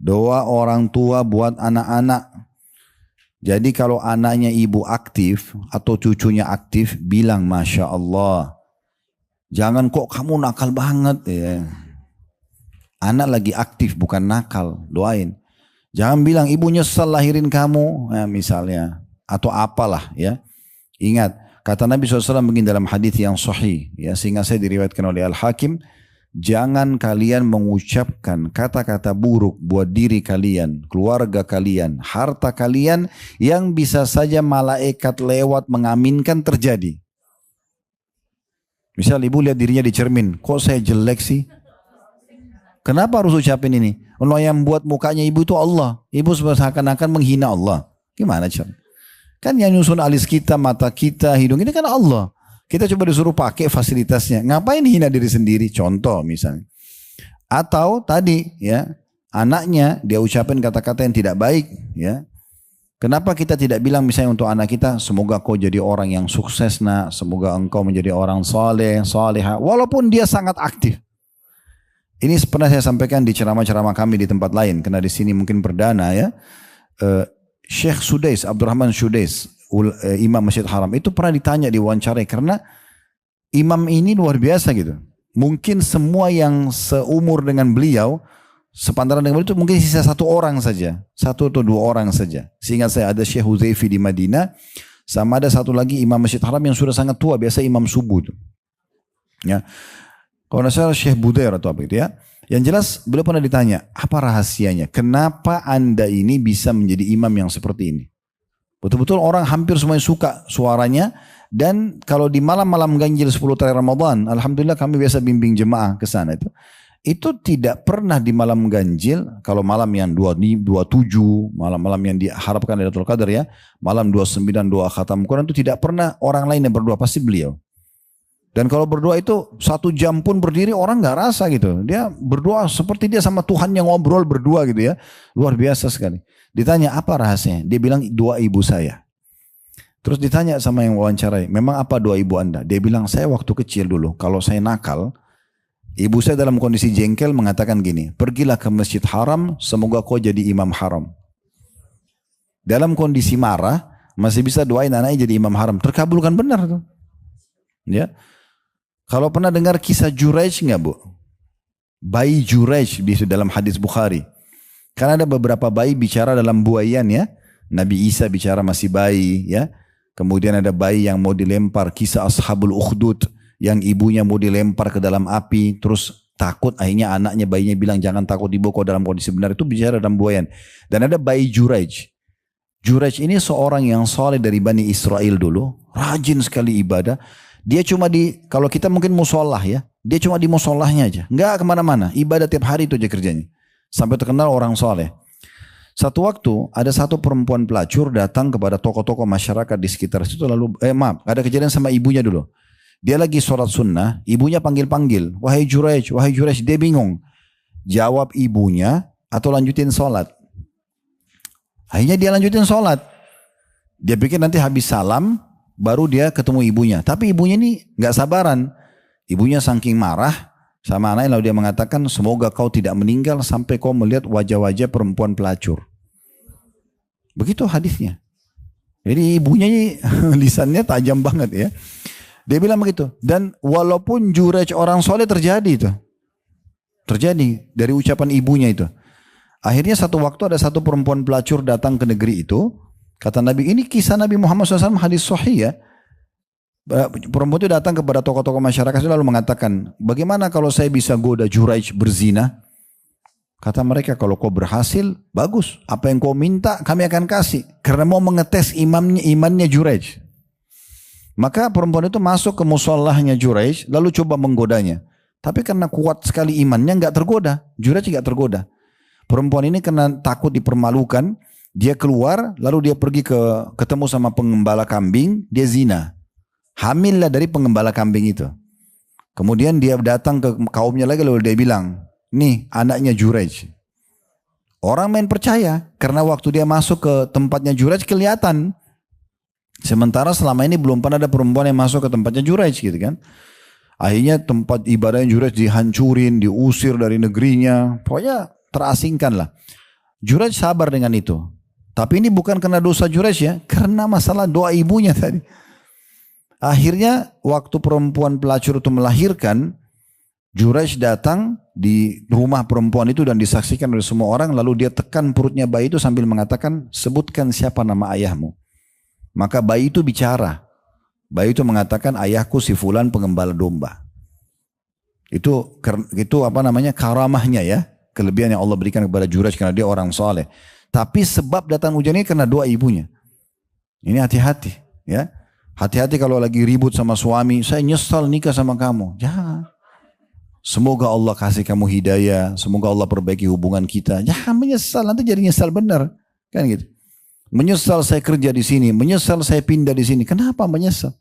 Doa orang tua buat anak-anak. Jadi kalau anaknya ibu aktif atau cucunya aktif, bilang Masya Allah. Jangan kok kamu nakal banget. Ya. Anak lagi aktif bukan nakal, doain. Jangan bilang ibu nyesel lahirin kamu, ya, misalnya. Atau apalah ya. Ingat, kata Nabi SAW begini dalam hadis yang sahih, ya, sehingga saya diriwayatkan oleh Al-Hakim, jangan kalian mengucapkan kata-kata buruk buat diri kalian, keluarga kalian, harta kalian yang bisa saja malaikat lewat mengaminkan terjadi. Misal ibu lihat dirinya di cermin, kok saya jelek sih? Kenapa harus ucapin ini? Allah yang buat mukanya ibu itu Allah. Ibu seakan-akan menghina Allah. Gimana cara? Kan yang nyusun alis kita, mata kita, hidung ini kan Allah. Kita coba disuruh pakai fasilitasnya. Ngapain hina diri sendiri? Contoh misalnya. Atau tadi ya, anaknya dia ucapin kata-kata yang tidak baik. Ya. Kenapa kita tidak bilang misalnya untuk anak kita, semoga kau jadi orang yang sukses nak, semoga engkau menjadi orang saleh, salehah. Walaupun dia sangat aktif. Ini pernah saya sampaikan di ceramah-ceramah kami di tempat lain. Karena di sini mungkin perdana ya. Syekh Sudais, Abdurrahman Sudais, Imam Masjid Haram, itu pernah ditanya di wawancarai karena imam ini luar biasa gitu. Mungkin semua yang seumur dengan beliau, sepantaran dengan beliau itu mungkin sisa satu orang saja, satu atau dua orang saja. Sehingga saya ada Syekh Huzaifi di Madinah, sama ada satu lagi Imam Masjid Haram yang sudah sangat tua, biasa imam subuh itu. Ya, kalau nggak salah Syekh Budair atau apa itu ya. Yang jelas beliau pernah ditanya, apa rahasianya? Kenapa anda ini bisa menjadi imam yang seperti ini? Betul-betul orang hampir semuanya suka suaranya. Dan kalau di malam-malam ganjil 10 terakhir Ramadan, alhamdulillah kami biasa bimbing jemaah ke sana itu. Itu tidak pernah di malam ganjil, kalau malam yang 27, malam-malam yang diharapkan Lailatul Qadar ya, malam 29 doa khatam Quran itu tidak pernah orang lain yang berdoa, pasti beliau. Dan kalau berdoa itu 1 jam pun berdiri orang nggak rasa gitu. Dia berdoa seperti dia sama Tuhan yang ngobrol berdua gitu ya. Luar biasa sekali. Ditanya apa rahasianya? Dia bilang doa ibu saya. Terus ditanya sama yang wawancarai, memang apa doa ibu anda? Dia bilang saya waktu kecil dulu kalau saya nakal, ibu saya dalam kondisi jengkel mengatakan gini, pergilah ke Masjid Haram, semoga kau jadi imam haram. Dalam kondisi marah masih bisa doain anaknya jadi imam haram. Terkabulkan benar tuh. Ya. Kalau pernah dengar kisah Juraij nggak bu? Bayi Juraij di dalam hadis Bukhari. Karena ada beberapa bayi bicara dalam buayan ya. Nabi Isa bicara masih bayi ya. Kemudian ada bayi yang mau dilempar, kisah Ashabul Ukhdud yang ibunya mau dilempar ke dalam api, terus takut akhirnya anaknya bayinya bilang jangan takut ibu kau dalam kondisi benar, itu bicara dalam buayan. Dan ada bayi Juraij. Juraij ini seorang yang soleh dari Bani Israel dulu, rajin sekali ibadah. Dia cuma kalau kita mungkin musolah ya, dia cuma di musolahnya aja, nggak kemana-mana, ibadah tiap hari itu aja kerjanya, sampai terkenal orang soleh. Satu waktu ada satu perempuan pelacur datang kepada tokoh-tokoh masyarakat di sekitar situ, lalu ada kejadian sama ibunya dulu. Dia lagi sholat sunnah, ibunya panggil-panggil, wahai Juraij, dia bingung, jawab ibunya atau lanjutin sholat. Akhirnya dia lanjutin sholat, dia pikir nanti habis salam baru dia ketemu ibunya. Tapi ibunya ini gak sabaran. Ibunya saking marah sama anaknya lalu dia mengatakan, semoga kau tidak meninggal sampai kau melihat wajah-wajah perempuan pelacur. Begitu hadisnya. Jadi ibunya ini lisannya tajam banget ya. Dia bilang begitu. Dan walaupun Juraij orang soleh terjadi itu. Terjadi dari ucapan ibunya itu. Akhirnya satu waktu ada satu perempuan pelacur datang ke negeri itu. Kata Nabi, ini kisah Nabi Muhammad SAW hadis sahih ya. Perempuan itu datang kepada tokoh-tokoh masyarakat lalu mengatakan, bagaimana kalau saya bisa goda Juraij berzina? Kata mereka, kalau kau berhasil, bagus. Apa yang kau minta kami akan kasih. Karena mau mengetes imannya Juraij. Maka perempuan itu masuk ke musallahnya Juraij, lalu coba menggodanya. Tapi karena kuat sekali imannya nggak tergoda. Juraij nggak tergoda. Perempuan ini karena takut dipermalukan, dia keluar, lalu dia pergi ketemu sama pengembala kambing, dia zina. Hamillah dari pengembala kambing itu. Kemudian dia datang ke kaumnya lagi, lalu dia bilang, nih anaknya Juraij. Orang main percaya, karena waktu dia masuk ke tempatnya Juraij kelihatan. Sementara selama ini belum pernah ada perempuan yang masuk ke tempatnya Juraij gitu kan. Akhirnya tempat ibadahnya Juraij dihancurin, diusir dari negerinya. Pokoknya terasingkan lah. Juraj sabar dengan itu. Tapi ini bukan karena dosa Juraj ya, karena masalah doa ibunya tadi. Akhirnya waktu perempuan pelacur itu melahirkan, Juraj datang di rumah perempuan itu dan disaksikan oleh semua orang, lalu dia tekan perutnya bayi itu sambil mengatakan, sebutkan siapa nama ayahmu. Maka bayi itu bicara. Bayi itu mengatakan, ayahku si fulan pengembala domba. Itu karamahnya ya, kelebihan yang Allah berikan kepada Juraj karena dia orang soleh. Tapi sebab datang hujan ini karena doa ibunya. Ini hati-hati ya. Hati-hati kalau lagi ribut sama suami, saya nyesal nikah sama kamu. Jangan. Semoga Allah kasih kamu hidayah, semoga Allah perbaiki hubungan kita. Jangan menyesal, nanti jadi nyesal benar. Kan gitu. Menyesal saya kerja di sini, menyesal saya pindah di sini. Kenapa menyesal?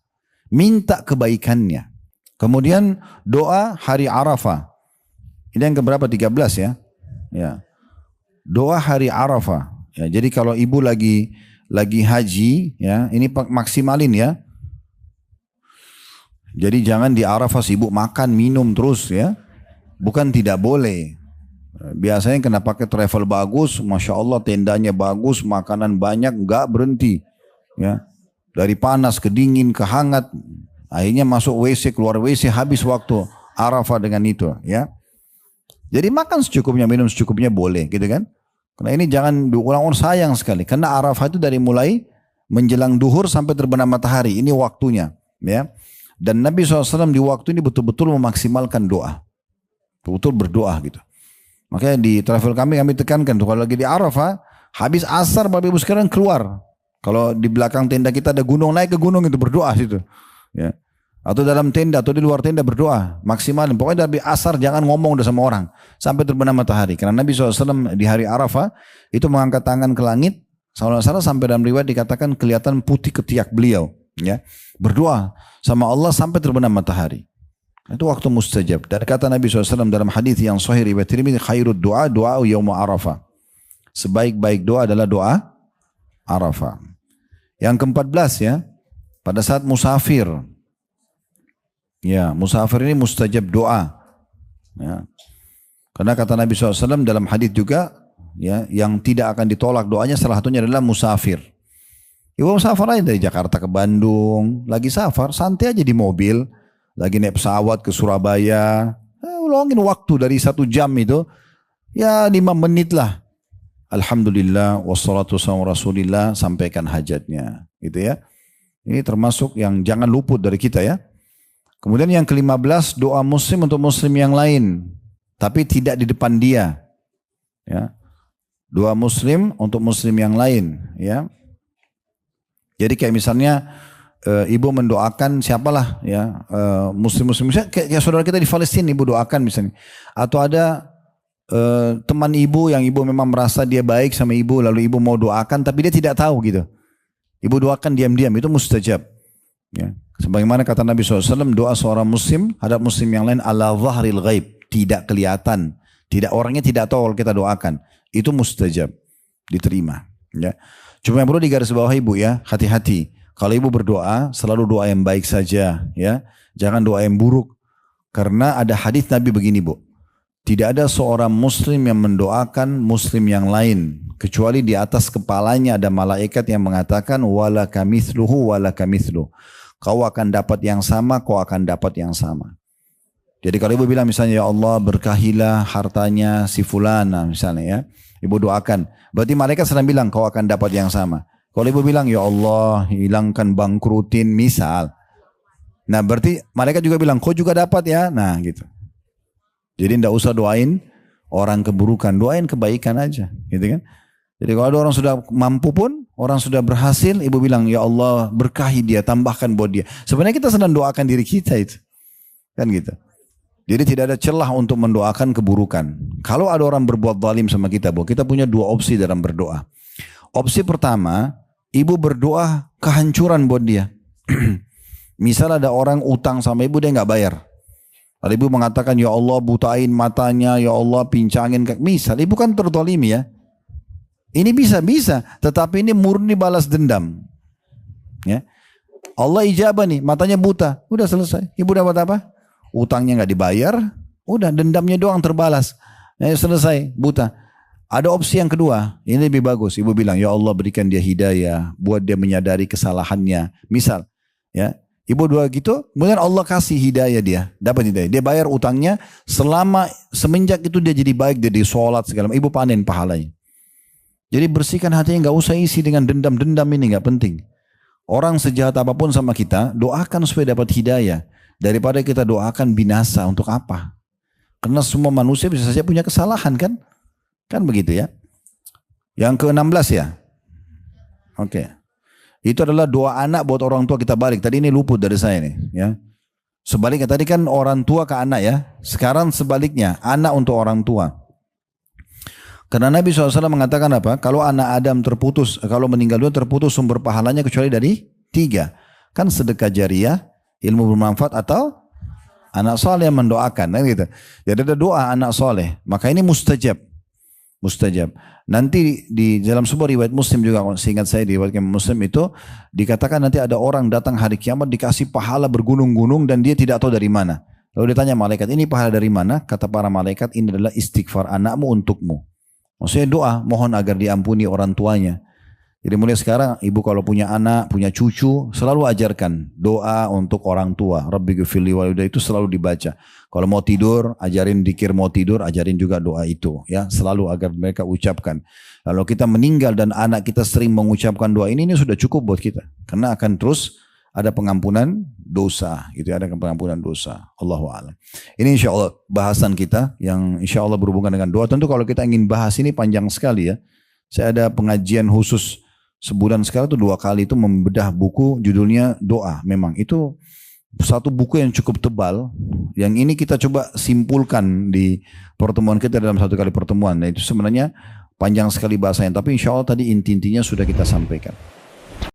Minta kebaikannya. Kemudian doa hari Arafah. Ini yang keberapa? 13 ya. Ya. Doa hari Arafah. Ya, jadi kalau ibu lagi haji, ya, ini maksimalin ya. Jadi jangan di Arafah sibuk makan, minum terus ya. Bukan tidak boleh. Biasanya kena pakai travel bagus, Masya Allah tendanya bagus, makanan banyak, enggak berhenti. Ya. Dari panas ke dingin ke hangat. Akhirnya masuk WC, keluar WC, habis waktu Arafah dengan itu. Ya. Jadi makan secukupnya, minum secukupnya boleh gitu kan. Karena ini jangan diulang-ulang, sayang sekali. Karena Arafah itu dari mulai menjelang duhur sampai terbenam matahari. Ini waktunya. Ya. Dan Nabi SAW di waktu ini betul-betul memaksimalkan doa. Betul-betul berdoa gitu. Makanya di travel kami tekankan tuh. Kalau lagi di Arafah, habis asar Bapak Ibu sekarang keluar. Kalau di belakang tenda kita ada gunung, naik ke gunung itu berdoa situ. Ya. Atau dalam tenda atau di luar tenda berdoa. Maksimalin. Pokoknya dari asar jangan ngomong udah sama orang. Sampai terbenam matahari. Karena Nabi SAW di hari Arafah itu mengangkat tangan ke langit. Salah sampai dalam riwayat dikatakan kelihatan putih ketiak beliau. Ya. Berdoa sama Allah sampai terbenam matahari. Itu waktu mustajab. Dan kata Nabi SAW dalam hadis yang sahih riwayat Tirmidzi, khairud doa yaum Arafah. Sebaik-baik doa adalah doa Arafah. Yang ke-14 ya. Pada saat musafir. Ya, musafir ini mustajab doa. Ya. Karena kata Nabi SAW dalam hadis juga, ya, yang tidak akan ditolak doanya salah satunya adalah musafir. Ibu musafir aja dari Jakarta ke Bandung, lagi safar, santai aja di mobil, lagi naik pesawat ke Surabaya, ulangin waktu dari 1 jam itu, ya 5 menit lah. Alhamdulillah, wassalatu wassalamu rasulillah, sampaikan hajatnya. Gitu ya. Ini termasuk yang jangan luput dari kita ya. Kemudian yang ke-15 doa muslim untuk muslim yang lain. Tapi tidak di depan dia. Ya. Doa muslim untuk muslim yang lain. Ya. Jadi kayak misalnya ibu mendoakan siapalah ya muslim-muslim. Kayak saudara kita di Palestina ibu doakan misalnya. Atau ada teman ibu yang ibu memang merasa dia baik sama ibu. Lalu ibu mau doakan tapi dia tidak tahu gitu. Ibu doakan diam-diam itu mustajab. Ya. Sebagaimana kata Nabi SAW, doa seorang muslim hadap muslim yang lain ala zahril ghaib, tidak kelihatan, orangnya tidak tahu kalau kita doakan, itu mustajab, diterima. Ya. Cuma yang perlu digarisbawahi ibu ya, hati-hati. Kalau ibu berdoa, selalu doa yang baik saja, ya, jangan doa yang buruk. Karena ada hadis Nabi begini bu, tidak ada seorang muslim yang mendoakan muslim yang lain, kecuali di atas kepalanya ada malaikat yang mengatakan wala kamithluhu wala kamithluh. Kau akan dapat yang sama, kau akan dapat yang sama. Jadi kalau ibu bilang misalnya, ya Allah berkahilah hartanya si fulana misalnya ya. Ibu doakan. Berarti malaikat sedang bilang, kau akan dapat yang sama. Kalau ibu bilang, ya Allah hilangkan bangkrutin misal. Nah berarti malaikat juga bilang, kau juga dapat ya. Nah gitu. Jadi tidak usah doain orang keburukan. Doain kebaikan aja. Gitu kan. Jadi kalau ada orang sudah mampu pun, orang sudah berhasil, ibu bilang, ya Allah berkahi dia, tambahkan buat dia. Sebenarnya kita sedang doakan diri kita itu. Kan gitu. Jadi tidak ada celah untuk mendoakan keburukan. Kalau ada orang berbuat zalim sama kita, bu, kita punya 2 opsi dalam berdoa. Opsi pertama, ibu berdoa kehancuran buat dia. Misal ada orang utang sama ibu, dia nggak bayar. Lalu ibu mengatakan, ya Allah butain matanya, ya Allah pincangin. Misal, ibu kan terzalimi ya. Ini bisa, tetapi ini murni balas dendam. Ya. Allah ijabah nih, matanya buta, udah selesai. Ibu dapat apa? Utangnya nggak dibayar, udah dendamnya doang terbalas. Ya, selesai, buta. Ada opsi yang kedua, ini lebih bagus. Ibu bilang, ya Allah berikan dia hidayah, buat dia menyadari kesalahannya. Misal, ya, ibu doa gitu, kemudian Allah kasih hidayah dia, dapat hidayah. Dia bayar utangnya, semenjak itu dia jadi baik, dia di sholat segala macam. Ibu panen pahalanya. Jadi bersihkan hatinya, nggak usah isi dengan dendam-dendam, ini nggak penting. Orang sejahat apapun sama kita, doakan supaya dapat hidayah. Daripada kita doakan binasa, untuk apa? Karena semua manusia bisa saja punya kesalahan kan? Kan begitu ya. Yang ke-16 ya. Oke. Itu adalah doa anak buat orang tua kita balik. Tadi ini luput dari saya nih. Ya. Sebaliknya tadi kan orang tua ke anak ya. Sekarang sebaliknya. Anak untuk orang tua. Karena Nabi SAW mengatakan apa? Kalau anak Adam terputus. Kalau meninggal dunia terputus sumber pahalanya kecuali dari 3. Kan sedekah jariah. Ilmu bermanfaat atau anak soleh yang mendoakan. Kan gitu. Jadi ada doa anak soleh. Maka ini mustajab. Mustajab. Nanti di dalam sebuah riwayat Muslim juga, seingat saya di riwayat Muslim itu dikatakan nanti ada orang datang hari kiamat dikasih pahala bergunung-gunung dan dia tidak tahu dari mana. Lalu ditanya malaikat, ini pahala dari mana? Kata para malaikat, ini adalah istighfar anakmu untukmu. Maksudnya doa, mohon agar diampuni orang tuanya. Jadi mulai sekarang ibu kalau punya anak, punya cucu, selalu ajarkan doa untuk orang tua. Rabbi ghfirli walidayya itu selalu dibaca. Kalau mau tidur, ajarin dikir mau tidur, ajarin juga doa itu. Ya, selalu agar mereka ucapkan. Kalau kita meninggal dan anak kita sering mengucapkan doa ini sudah cukup buat kita. Karena akan terus ada pengampunan dosa. Gitu, ada pengampunan dosa. Allahu a'lam. Ini insya Allah bahasan kita yang insya Allah berhubungan dengan doa. Tentu kalau kita ingin bahas ini panjang sekali ya. Saya ada pengajian khusus sebulan sekali itu 2 kali itu membedah buku judulnya doa. Memang itu satu buku yang cukup tebal. Yang ini kita coba simpulkan di pertemuan kita dalam 1 kali pertemuan. Nah itu sebenarnya panjang sekali bahasanya. Tapi insya Allah tadi inti-intinya sudah kita sampaikan.